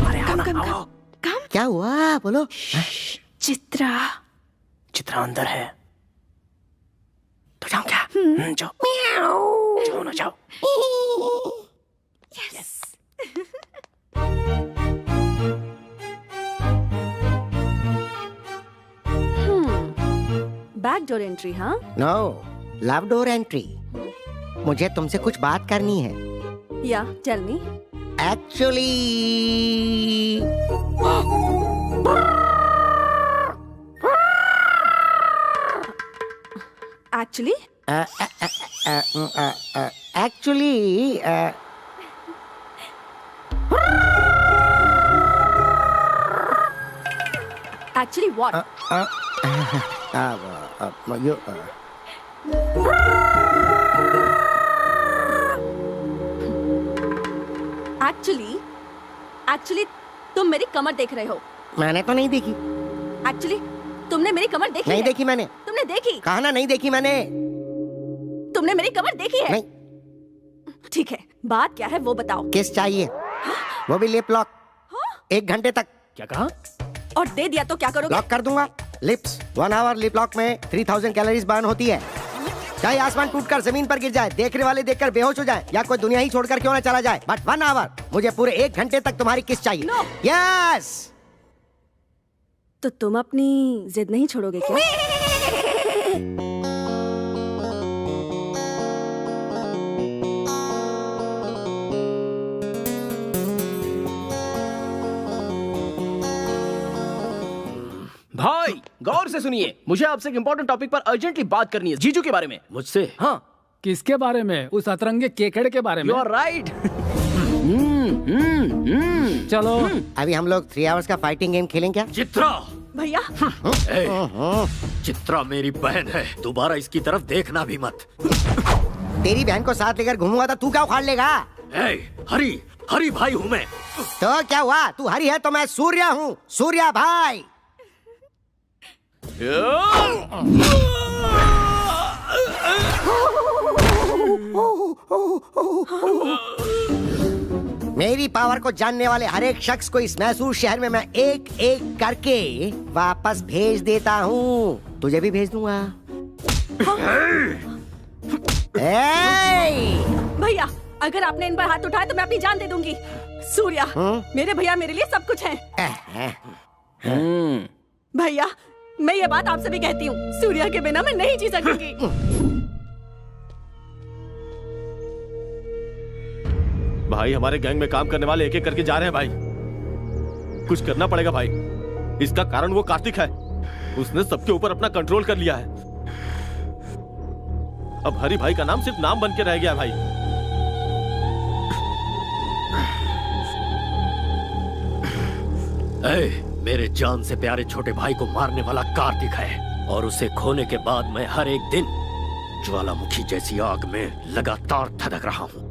अरे आओ ना, आओ। क्या हुआ बोलो? चित्रा अंदर है तो जाओ क्या? जाओ जाओ ना, जाओ। यस। Back door entry? हाँ, नो, लव डोर एंट्री। मुझे तुमसे कुछ बात करनी है। या tell me. Actually actually what? Actually तुम मेरी कमर देख रहे हो। मैंने तो नहीं देखी। एक्चुअली तुमने मेरी कमर देखी नहीं है? देखी मैंने। तुमने देखी? कहा ना नहीं देखी मैंने। तुमने मेरी कमर देखी है? नहीं। ठीक है, बात क्या है वो बताओ। किस चाहिए? वो भी लिप लॉक। 1 घंटे तक। क्या कहा? और दे दिया तो क्या करोगे? लॉक कर दूंगा। लिप्स 1 आवर लिप लॉक में 3000 कैलोरीज बर्न होती है। चाहे आसमान टूटकर जमीन पर गिर जाए, देखने वाले देखकर बेहोश हो जाए, या कोई दुनिया ही छोड़कर क्यों ना चला जाए, बट 1 आवर, मुझे पूरे 1 घंटे तक तुम्हारी किस चाहिए। यस। तो तुम अपनी जिद नहीं छोड़ोगे क्या? भाई गौर से सुनिए, मुझे आपसे एक इंपॉर्टेंट टॉपिक पर अर्जेंटली बात करनी है, जीजू के बारे में। मुझसे? हाँ। किसके बारे में? उस अतरंगे केकड़े के बारे में? You are right। चलो अभी हम लोग 3 आवर्स का फाइटिंग गेम खेलें क्या? चित्रा भैया। चित्रा मेरी बहन है, दोबारा इसकी तरफ देखना भी मत। तेरी बहन को साथ लेकर घूमूंगा तो तू क्या उखाड़ लेगा? हरी भाई हूँ मैं। तो क्या हुआ? तू हरी है तो मैं सूर्या हूँ, सूर्या भाई। मेरी पावर को जानने वाले हर एक शख्स को इस मैसूर शहर में मैं एक एक करके वापस भेज देता हूँ। तुझे भी भेज दूंगा। भैया, अगर आपने इन पर हाथ उठाया तो मैं अपनी जान दे दूंगी। सूर्या, मेरे भैया मेरे लिए सब कुछ है। भैया, मैं ये बात आपसे भी कहती हूँ, सूर्या के बिना मैं नहीं जी सकूंगी। भाई, हमारे गैंग में काम करने वाले एक एक करके जा रहे हैं भाई। कुछ करना पड़ेगा भाई। इसका कारण वो कार्तिक है, उसने सबके ऊपर अपना कंट्रोल कर लिया है। अब हरी भाई का नाम सिर्फ नाम बन के रह गया भाई। मेरे जान से प्यारे छोटे भाई को मारने वाला कार्तिक है, और उसे खोने के बाद मैं हर एक दिन ज्वालामुखी जैसी आग में लगातार धधक रहा हूं।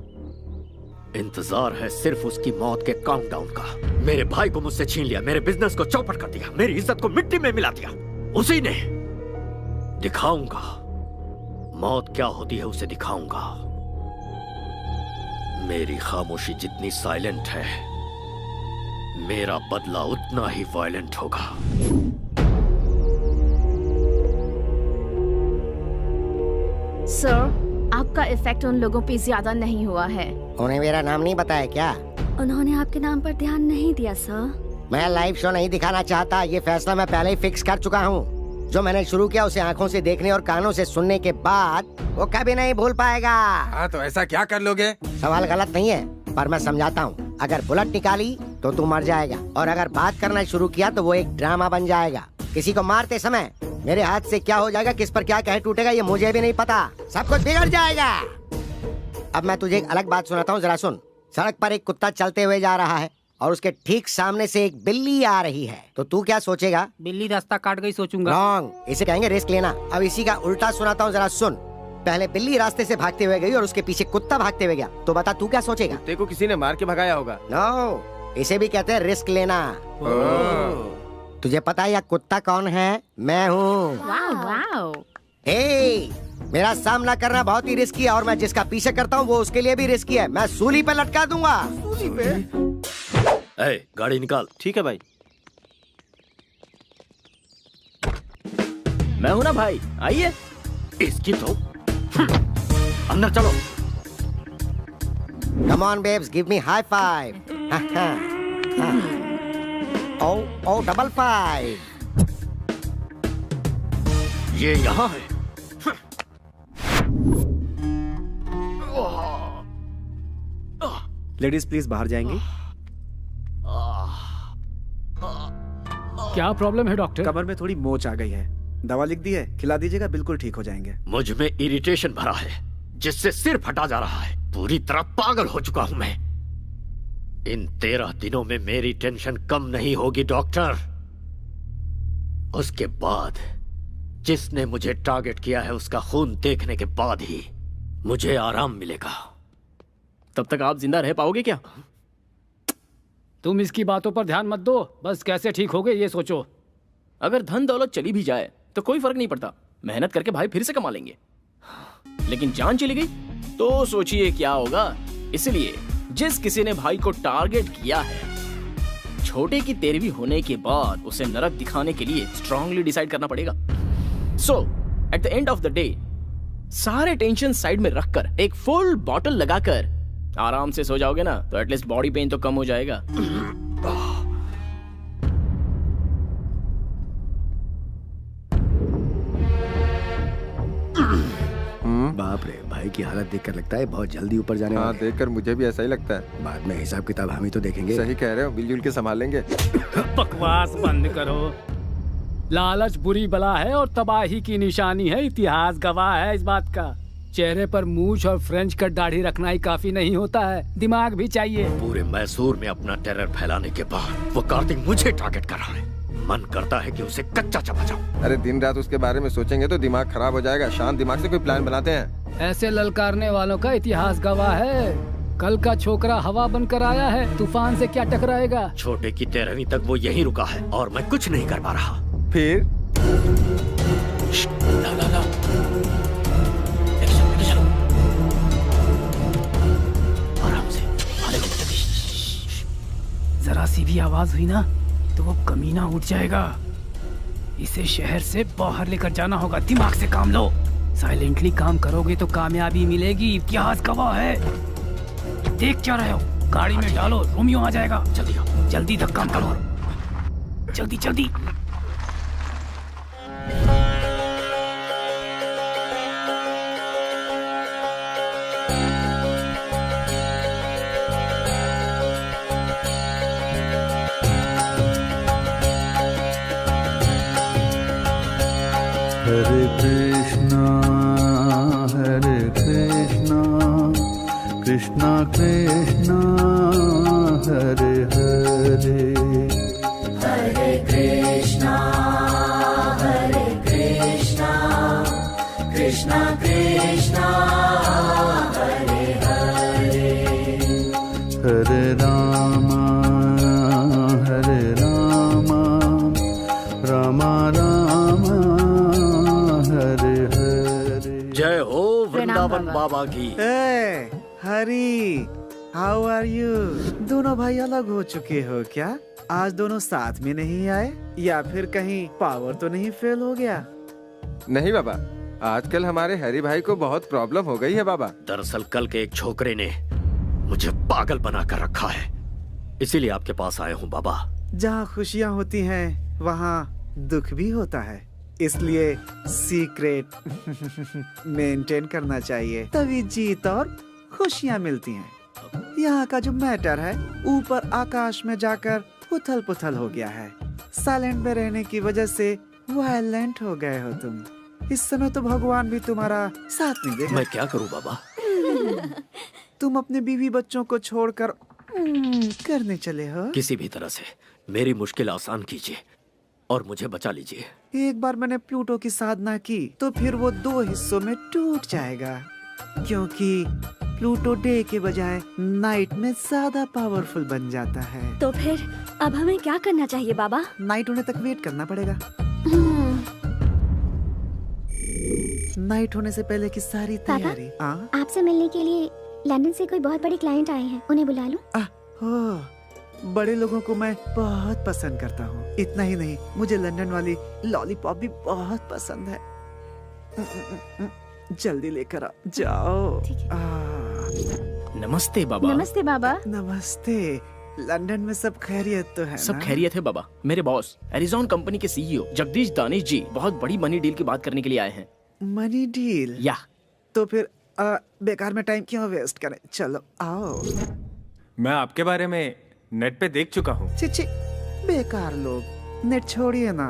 इंतजार है सिर्फ उसकी मौत के काउंटडाउन का। मेरे भाई को मुझसे छीन लिया, मेरे बिजनेस को चौपट कर दिया, मेरी इज्जत को मिट्टी में मिला दिया। उसी ने। दिखाऊंगा मौत क्या होती है, उसे दिखाऊंगा। मेरी खामोशी जितनी साइलेंट है, मेरा बदला उतना ही वायलेंट होगा। सर, आपका इफेक्ट उन लोगों पे ज्यादा नहीं हुआ है। उन्हें मेरा नाम नहीं बताया क्या? उन्होंने आपके नाम पर ध्यान नहीं दिया सर। मैं लाइव शो नहीं दिखाना चाहता, ये फैसला मैं पहले ही फिक्स कर चुका हूँ। जो मैंने शुरू किया उसे आंखों से देखने और कानों से सुनने के बाद वो कभी नहीं भूल पाएगा। हाँ तो ऐसा क्या कर लोगे? सवाल गलत नहीं है, पर मैं समझाता हूँ। अगर बुलेट निकाली तो तू मर जाएगा, और अगर बात करना शुरू किया तो वो एक ड्रामा बन जाएगा। किसी को मारते समय मेरे हाथ से क्या हो जाएगा, किस पर क्या कह टूटेगा, ये मुझे भी नहीं पता। सब कुछ बिगड़ जाएगा। अब मैं तुझे एक अलग बात सुनाता हूँ, जरा सुन। सड़क पर एक कुत्ता चलते हुए जा रहा है और उसके ठीक सामने से एक बिल्ली आ रही है, तो तू क्या सोचेगा? बिल्ली रास्ता काट गई सोचूंगा। रॉन्ग, इसे कहेंगे रिस्क लेना। अब इसी का उल्टा सुनाता हूँ, जरा सुन। पहले बिल्ली रास्ते से भागते हुए गई और उसके पीछे कुत्ता भागते हुए गया, तो बता तू क्या सोचेगा? कुत्ते को किसी ने मार के भगाया होगा। नो, इसे भी कहते हैं रिस्क लेना। तुझे पता है यह कुत्ता कौन है? मैं हूँ। मेरा सामना करना बहुत ही रिस्की है, और मैं जिसका पीछे करता हूँ वो उसके लिए भी रिस्की है। मैं सूली पे लटका दूंगा। सूली पे? गाड़ी निकाल। ठीक है भाई। मैं हूं ना भाई, आइए। इसकी तो अंदर चलो। Come on babes, give me high five. Oh, double five. ये यहाँ है। लेडीज प्लीज बाहर जाएंगी। क्या प्रॉब्लम है डॉक्टर? कमर में थोड़ी मोच आ गई है, दवा लिख दी है, खिला दीजिएगा, बिल्कुल ठीक हो जाएंगे। मुझ में इरिटेशन भरा है जिससे सिर फटा जा रहा है। पूरी तरह पागल हो चुका हूं मैं। इन 13 दिनों में मेरी टेंशन कम नहीं होगी डॉक्टर। उसके बाद जिसने मुझे टारगेट किया है उसका खून देखने के बाद ही मुझे आराम मिलेगा। तब तक आप जिंदा रह पाओगे क्या? तुम इसकी बातों पर ध्यान मत दो, बस कैसे ठीक होगे ये सोचो। अगर धन दौलत चली भी जाए तो कोई फर्क नहीं पड़ता, मेहनत करके भाई फिर से कमा लेंगे। लेकिन जान चली गई तो सोचिए क्या होगा। इसलिए जिस किसी ने भाई को टारगेट किया है, छोटे की 13वीं होने के बाद उसे नरक दिखाने के लिए स्ट्रांगली डिसाइड करना पड़ेगा। So at the end of the day सारे टेंशन साइड में रखकर एक फुल बॉटल लगाकर आराम से सो जाओगे ना, तो एटलीस्ट बॉडी पेन तो कम हो जाएगा। बाप रे, भाई की हालत देखकर लगता है बहुत जल्दी ऊपर जाने वाले हैं। देखकर मुझे भी ऐसा ही लगता है। बाद में हिसाब किताब हम ही तो देखेंगे। सही कह रहे हो, मिलजुल के संभालेंगे। बकवास बंद करो। लालच बुरी बला है और तबाही की निशानी है, इतिहास गवाह है इस बात का। चेहरे पर मूछ और फ्रेंच कट दाढ़ी रखना ही काफी नहीं होता है, दिमाग भी चाहिए। पूरे मैसूर में अपना टेरर फैलाने के बाद वो कार्तिक मुझे टारगेट कर रहा है। मन करता है कि उसे कच्चा चबा जाऊं। अरे दिन रात उसके बारे में सोचेंगे तो दिमाग खराब हो जाएगा। शांत दिमाग से कोई प्लान बनाते हैं। ऐसे ललकारने वालों का इतिहास गवाह है। कल का छोकरा हवा बनकर आया है, तूफान से क्या टकराएगा। छोटे की 13वीं तक वो यहीं रुका है और मैं कुछ नहीं कर पा रहा। फिर ला। आराम से। जरा सी भी आवाज हुई ना तो वो कमीना उठ जाएगा। इसे शहर से बाहर लेकर जाना होगा। दिमाग से काम लो। साइलेंटली काम करोगे तो कामयाबी मिलेगी, इतिहास गवाह है। देख क्या रहे हो, गाड़ी में डालो, रोमियो आ जाएगा। जल्दी धक्का मारो, जल्दी जल्दी। हरे कृष्णा कृष्णा कृष्णा हरे हरे, हरे कृष्णा कृष्णा कृष्णा हरे हरे, हरे राम राम राम हरे हरे। जय हो वृंदावन बाबा की। हरी, हाउ आर यू? दोनों भाई अलग हो चुके हो क्या? आज दोनों साथ में नहीं आए, या फिर कहीं पावर तो नहीं फेल हो गया? नहीं बाबा, आजकल हमारे हरी भाई को बहुत प्रॉब्लम हो गई है बाबा। दरअसल कल के एक छोकरे ने मुझे पागल बना कर रखा है, इसीलिए आपके पास आया हूँ बाबा। जहाँ खुशियाँ होती हैं वहाँ दुख भी होता है। इसलिए सीक्रेट मेंटेन करना चाहिए, तभी जीत और खुशियाँ मिलती हैं। यहाँ का जो मैटर है ऊपर आकाश में जाकर उथल पुथल हो गया है। साइलेंट में रहने की वजह से वायलेंट हो गए हो तुम। इस समय तो भगवान भी तुम्हारा साथ नहीं देगा। मैं क्या करूं बाबा? तुम अपने बीवी बच्चों को छोड़कर करने चले हो। किसी भी तरह से मेरी मुश्किल आसान कीजिए और मुझे बचा लीजिए। एक बार मैंने प्लूटो की साधना की तो फिर वो 2 हिस्सों में टूट जाएगा, क्योंकि प्लूटो डे के बजाय नाइट में ज्यादा पावरफुल बन जाता है। तो फिर अब हमें क्या करना चाहिए बाबा? नाइट होने तक वेट करना पड़ेगा। नाइट होने से पहले की सारी तैयारी। आपसे मिलने के लिए लंदन से कोई बहुत बड़े क्लाइंट आए हैं, उन्हें बुला लूं? हो, बड़े लोगों को मैं बहुत पसंद करता हूँ। इतना ही नहीं, मुझे लंदन वाली लॉलीपॉप भी बहुत पसंद है। जल्दी लेकर आ जाओ। नमस्ते बाबा। नमस्ते बाबा। नमस्ते। लंदन में सब खैरियत तो है? सब खैरियत है बाबा। मेरे बॉस एरिजॉन कंपनी के सीईओ जगदीश दानिश जी बहुत बड़ी मनी डील की बात करने के लिए आए हैं। Money deal? या तो फिर बेकार में टाइम क्यों वेस्ट करें, चलो आओ। मैं आपके बारे में नेट पे देख चुका हूँ। छी, बेकार लोग, नेट छोड़िए ना,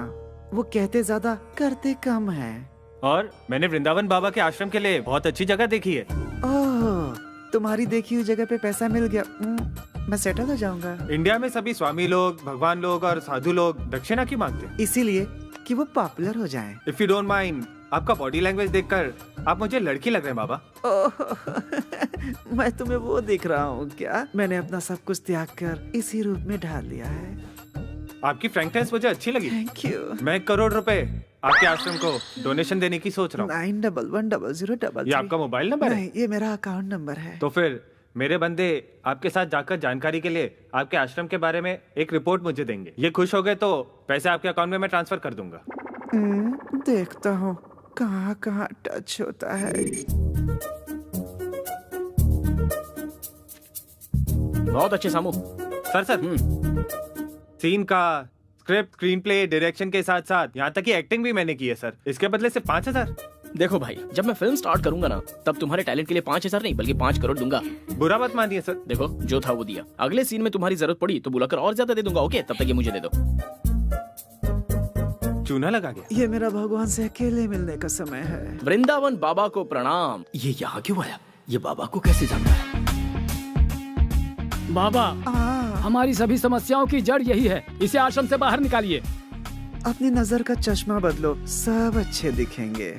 वो कहते ज्यादा करते कम है। और मैंने वृंदावन बाबा के आश्रम के लिए बहुत अच्छी जगह देखी है। ओह, तुम्हारी देखी हुई जगह पे पैसा मिल गया, मैं सेटल हो जाऊंगा। इंडिया में सभी स्वामी लोग, भगवान लोग और साधु लोग दक्षिणा क्यों मांगते हैं? इसीलिए कि वो पॉपुलर हो जाएं। इफ यू डोंट माइंड, आपका बॉडी लैंग्वेज देखकर आप मुझे लड़की लग रहे हैं बाबा। मैं तुम्हें वो दिख रहा हूँ क्या? मैंने अपना सब कुछ त्याग कर इसी रूप में ढाल लिया है। आपकी फ्रैंकनेस मुझे अच्छी लगी। Thank you. मैं 1 करोड़ रुपए आपके आश्रम को डोनेशन देने की सोच रहा हूँ। 911003। ये आपका मोबाइल नंबर है? नहीं, ये मेरा अकाउंट नंबर है। तो फिर मेरे बंदे आपके साथ जाकर जानकारी के लिए आपके आश्रम के बारे में एक रिपोर्ट मुझे देंगे। ये खुश हो गए तो पैसे आपके अकाउंट में मैं ट्रांसफर कर दूंगा। देखता हूँ कहाँ कहाँ टच होता है। बहुत अच्छे सामू। सर सीन का स्क्रिप्ट, स्क्रीन प्ले, डायरेक्शन के साथ साथ यहाँ तक कि एक्टिंग भी मैंने की है सर। इसके बदले सिर्फ 5,000। देखो भाई, जब मैं फिल्म स्टार्ट करूंगा ना, तब तुम्हारे टैलेंट के लिए 5,000 नहीं बल्कि 5 करोड़ दूंगा। बुरा मत मानिए सर। देखो, जो था वो दिया। अगले सीन में तुम्हारी जरूरत पड़ी तो बुलाकर और ज्यादा दे दूंगा। ओके, तब तक ये मुझे दे दो। चूना लगा गया। ये मेरा भगवान से अकेले मिलने का समय है। वृंदावन बाबा को प्रणाम। ये यहाँ क्यों आया? ये बाबा को कैसे जानता है? बाबा, हमारी सभी समस्याओं की जड़ यही है। इसे आश्रम से बाहर निकालिए। अपनी नजर का चश्मा बदलो, सब अच्छे दिखेंगे।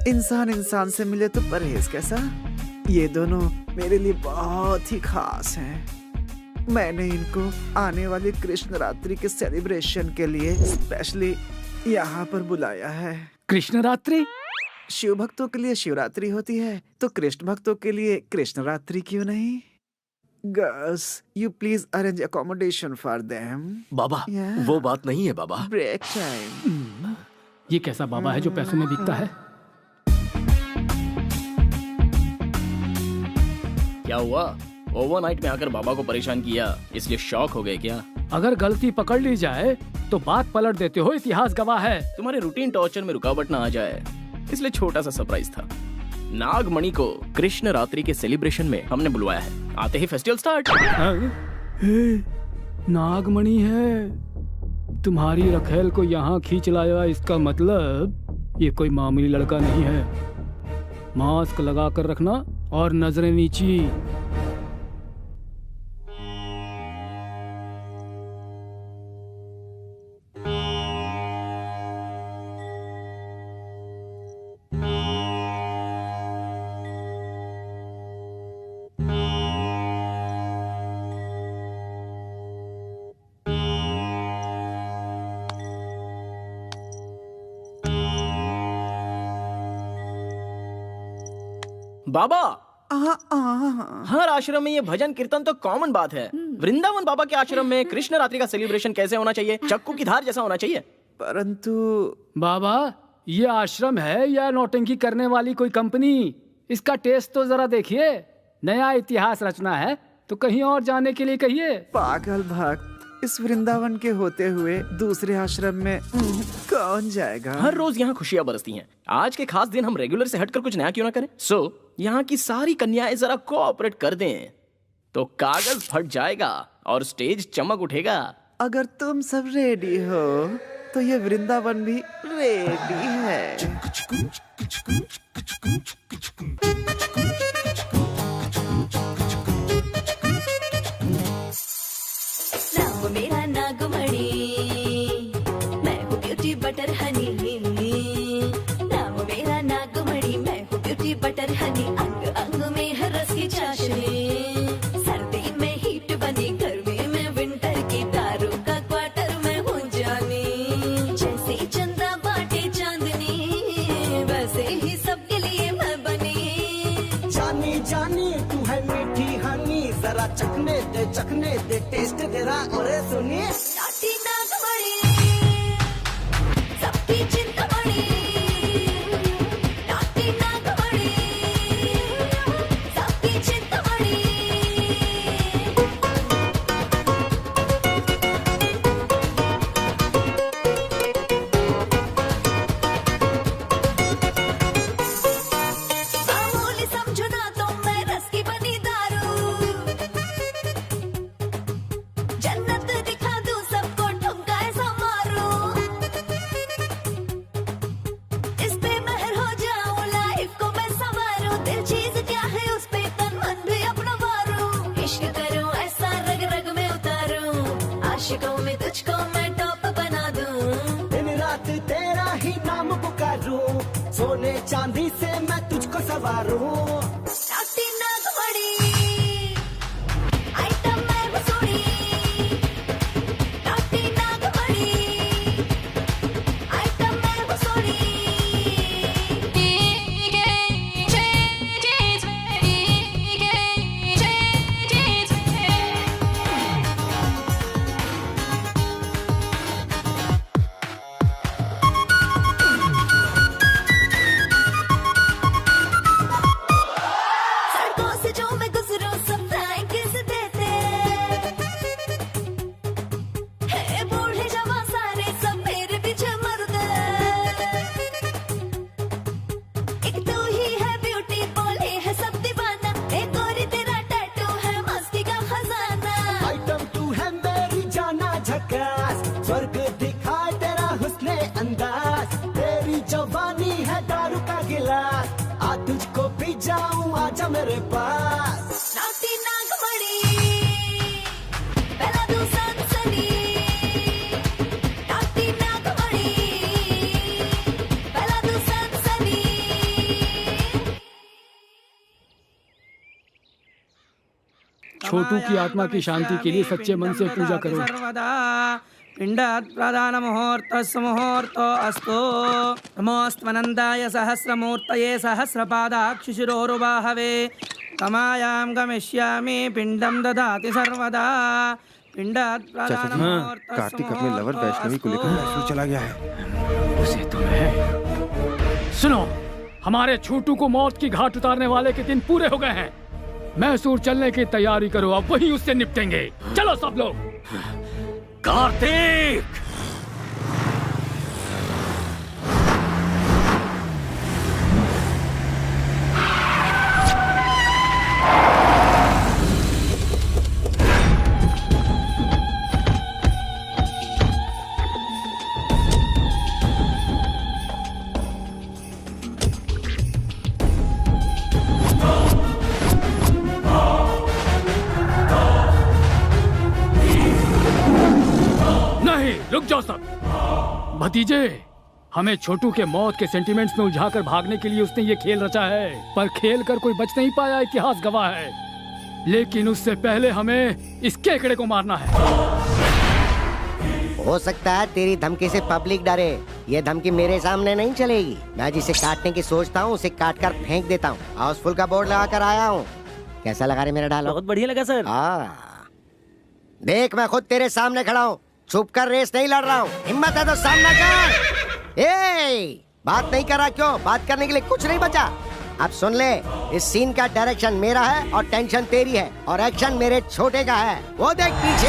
इंसान इंसान से मिले तो परहेज कैसा? ये दोनों मेरे लिए बहुत ही खास हैं। मैंने इनको आने वाली कृष्ण रात्रि के सेलिब्रेशन के लिए स्पेशली यहाँ पर बुलाया है। कृष्ण रात्रि? शिव भक्तों के लिए शिवरात्रि होती है, तो कृष्ण भक्तों के लिए कृष्ण रात्रि क्यों नहीं? Girls, you please arrange accommodation for them. बाबा, वो बात नहीं है बाबा। Break time. ये कैसा बाबा है जो पैसों में बिकता है? क्या हुआ? ओवरनाइट में आकर बाबा को परेशान किया, इसलिए शॉक हो गए क्या? अगर गलती पकड़ ली जाए तो बात पलट देते हो, इतिहास गवाह है। तुम्हारे रूटीन टॉर्चर में रुकावट ना आ जाए, इसलिए छोटा सा सरप्राइज था। नागमणि को कृष्ण रात्रि के सेलिब्रेशन में हमने बुलवाया है। आते ही फेस्टिवल स्टार्ट। नागमणि है? तुम्हारी रखेल को यहाँ खींच लाया, इसका मतलब ये कोई मामूली लड़का नहीं है। मास्क लगा कर रखना और नजरें नीची। बाबा, हर आश्रम में ये भजन कीर्तन तो कॉमन बात है। वृंदावन बाबा के आश्रम में कृष्ण रात्रि का सेलिब्रेशन कैसे होना चाहिए? चक्कू की धार जैसा होना चाहिए। परंतु बाबा, ये आश्रम है या नौटंकी करने वाली कोई कंपनी? इसका टेस्ट तो जरा देखिए। नया इतिहास रचना है तो कहीं और जाने के लिए कहिए। पागल भक्त, इस वृंदावन के होते हुए दूसरे आश्रम में कौन जाएगा? हर रोज यहाँ खुशियाँ बरसती हैं। आज के खास दिन हम रेगुलर से हटकर कुछ नया क्यों ना करें? यहाँ की सारी कन्याएं जरा कोऑपरेट कर दें तो कागज फट जाएगा और स्टेज चमक उठेगा। अगर तुम सब रेडी हो तो ये वृंदावन भी रेडी है। नाम मेरा नागमणि, मैं हूँ ब्यूटी बटर हनी। नाम मेरा नागमणि, मैं हूँ ब्यूटी बटर हनी। अंग अंग में है रस की चाशनी, सर्दी में हीट बनी, गर्मी में विंटर की दारू का क्वार्टर में हूँ जानी। जैसे चंदा बाटे चांदनी, वैसे ही सबके लिए मैं बनी। जानी जानी तू है मीठी हनी, जरा चखने दे टेस्ट तेरा। और सुनिए नाटी नागमणि, सबकी चिंतामणि। नाटी नागमणि, सबकी चिंतामणि। मामूली समझो ना तो मैं रस की बनी दारू। जन्नत दिखा दूं सबको, ठुमका ऐसा मारूं। इस पे महर हो जाऊं, लाइफ को मैं संवारूं। दिल चीज क्या है उस पे तन मन भी अपना मारूं। इश्क करूं ऐसा रग रग में उतारूं, आशिकों में तुझको मैं टॉप बना दूं। दिन रात तेरा ही नाम पुकारूं, सोने चांदी से मैं तुझको सवारूं। नाटी नागमणि, आइटम मैं हूँ सोनी। नाटी नागमणि, आइटम मैं हूँ सोनी। सड़कों से जो मैं गुजरूं सब फ्लाइंग किस देते हैं। बूढ़े जवान सारे सब मेरे पीछे मरते। एक तू ही है ब्यूटी, बोले है सब दीवाना। एक और तेरा टैटू है मस्ती का खजाना। आइटम तू है मेरी जाना झकास, स्वर्ग दिखाए तेरा हुस्ने अंदाज। तेरी जवानी है दारू का गिलास, आ तुझको पी जाऊं आजा मेरे पास। नाटी नागमणि, पहला तू सनसनी। नाटी नागमणि, पहला तू सनसनी। छोटू की आत्मा की शांति के लिए सच्चे मन से पूजा करो। सर्वदा पिंडात् प्रधान मुहूर्तस्य मुहूर्तो अस्तु। नमोऽस्त्वनन्दाय सहस्रमूर्तये सहस्रपादाक्षिशिरोरुबाहवे। कमायां गमिष्यामि पिंडं ददाति सर्वदा। पिंडात् प्रधान मुहूर्तस्य कार्तिक अपने लवर वैष्णवी को लेकर मैसूर चला गया है। उसे तुम्हें सुनो, हमारे छोटू को मौत की घाट उतारने वाले के दिन पूरे हो गए हैं। मैसूर चलने की तैयारी करो, अब वही उससे निपटेंगे। चलो सब लोग। कार्तिक! रुक जाओ सब। भतीजे, हमें छोटू के मौत के सेंटिमेंट्स में उलझाकर भागने के लिए उसने ये खेल रचा है, पर खेल कर कोई बच नहीं पाया, इतिहास गवाह है। लेकिन उससे पहले हमें इस केकड़े को मारना है। हो सकता है तेरी धमकी से पब्लिक डरे, ये धमकी मेरे सामने नहीं चलेगी। मैं जिसे काटने की सोचता हूँ उसे काट कर फेंक देता हूँ। हाउसफुल का बोर्ड लगा कर आया हूँ। कैसा लगा रे मेरा डायलॉग? बहुत बढ़िया लगा सर। देख, मैं खुद तेरे सामने खड़ा हूँ, छुप कर रेस नहीं लड़ रहा हूँ। हिम्मत है तो सामना कर। बात नहीं कर रहा क्यों? बात करने के लिए कुछ नहीं बचा। अब सुन ले, इस सीन का डायरेक्शन मेरा है और टेंशन तेरी है और एक्शन मेरे छोटे का है। वो देख पीछे।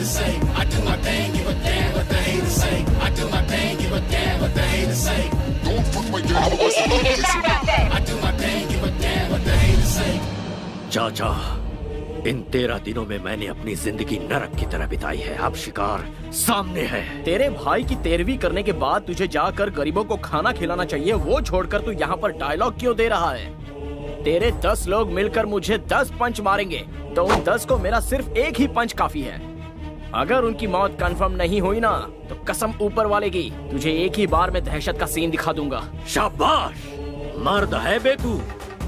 haters say. I do my thing, give a damn what the haters say. I do my thing, give a damn what the haters say. Don't put my game on I do my thing, give a damn what the haters say. चाचा, इन 13 दिनों में मैंने अपनी जिंदगी नरक की तरह बिताई है। अब शिकार सामने है। तेरे भाई की 13वीं करने के बाद तुझे जाकर गरीबों को खाना खिलाना चाहिए, वो छोड़कर तू यहाँ पर डायलॉग क्यों दे रहा है? तेरे 10 लोग मिलकर मुझे 10 पंच मारेंगे, तो उन 10 को मेरा सिर्फ एक ही पंच काफी है। अगर उनकी मौत कंफर्म नहीं हुई ना, तो कसम ऊपर वाले की, तुझे एक ही बार में दहशत का सीन दिखा दूंगा। शाबाश, मर्द है बे तू।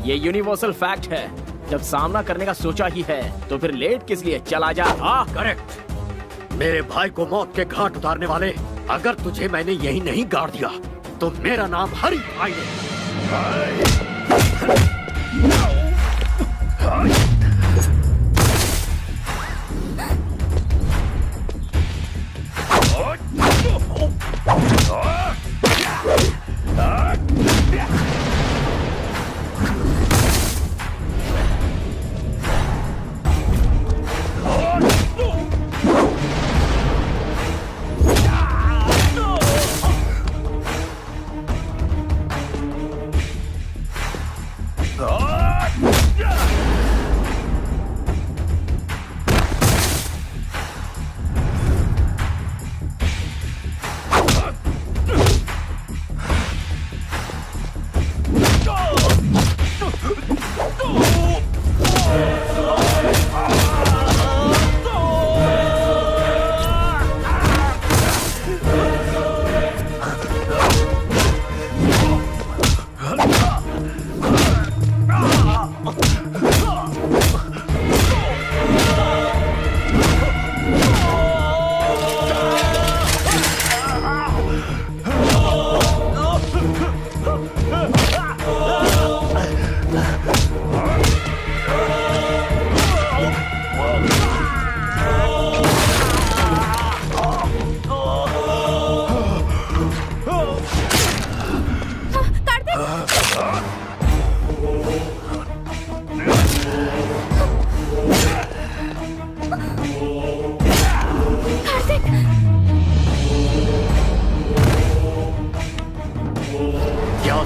ये यूनिवर्सल फैक्ट है। जब सामना करने का सोचा ही है, तो फिर लेट किस लिए? चला जा। करेक्ट। मेरे भाई को मौत के घाट उतारने वाले, अगर तुझे मैंने यही नहीं गाड़ दिया, तो मेरा नाम हरि भाई है।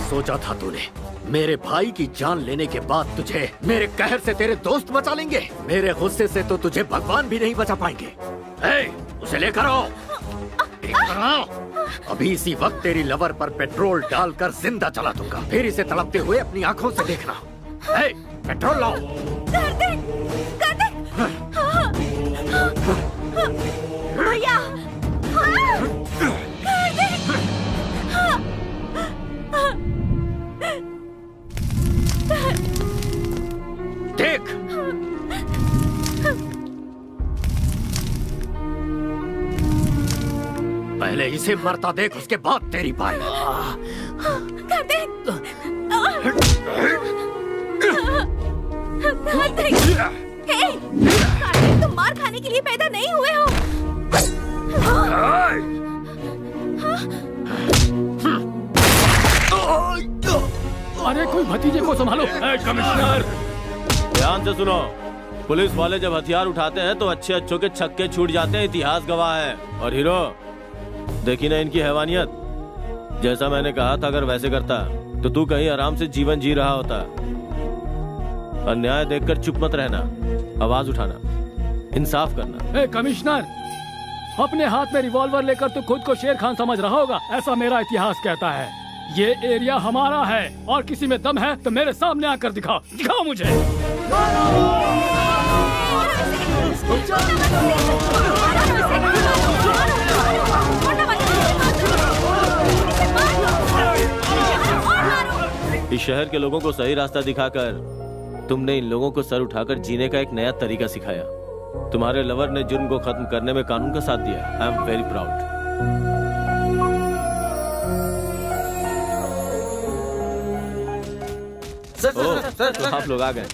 सोचा था तूने मेरे भाई की जान लेने के बाद तुझे मेरे कहर से तेरे दोस्त बचा लेंगे? मेरे गुस्से से तो तुझे भगवान भी नहीं बचा पाएंगे। उसे लेकर आओ। अभी इसी वक्त तेरी लवर पर पेट्रोल डालकर जिंदा जला दूंगा, फिर इसे तड़पते हुए अपनी आंखों से देखना। पेट्रोल लाओ। भैया देख, पहले इसे मरता देख, उसके बाद तेरी बारी। तुम मार खाने के लिए पैदा नहीं हुए हो। अरे कोई भतीजे को संभालो। कमिश्नर, ध्यान से सुनो। पुलिस वाले जब हथियार उठाते हैं तो अच्छे अच्छों के छक्के छूट जाते हैं, इतिहास गवाह है। और हीरो, देखी ना इनकी हैवानियत। जैसा मैंने कहा था, अगर वैसे करता तो तू कहीं आराम से जीवन जी रहा होता। अन्याय देखकर चुप मत रहना, आवाज उठाना, इंसाफ करना। कमिश्नर, अपने हाथ में रिवॉल्वर लेकर तू खुद को शेर खान समझ रहा होगा, ऐसा मेरा इतिहास कहता है। ये एरिया हमारा है और किसी में दम है तो मेरे सामने आकर दिखाओ, दिखाओ मुझे। इस शहर के लोगों को सही रास्ता दिखाकर तुमने इन लोगों को सर उठाकर जीने का एक नया तरीका सिखाया। तुम्हारे लवर ने जुर्म को खत्म करने में कानून का साथ दिया। I am very proud. Sir, तो आप लोग आ गए।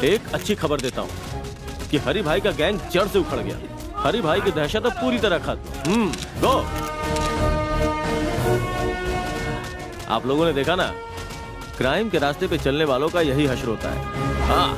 एक अच्छी खबर देता हूँ कि हरि भाई का गैंग जड़ से उखड़ गया। हरि भाई की दहशत अब पूरी तरह खत्म। गो। आप लोगों ने देखा ना, क्राइम के रास्ते पे चलने वालों का यही हश्र होता है। हाँ,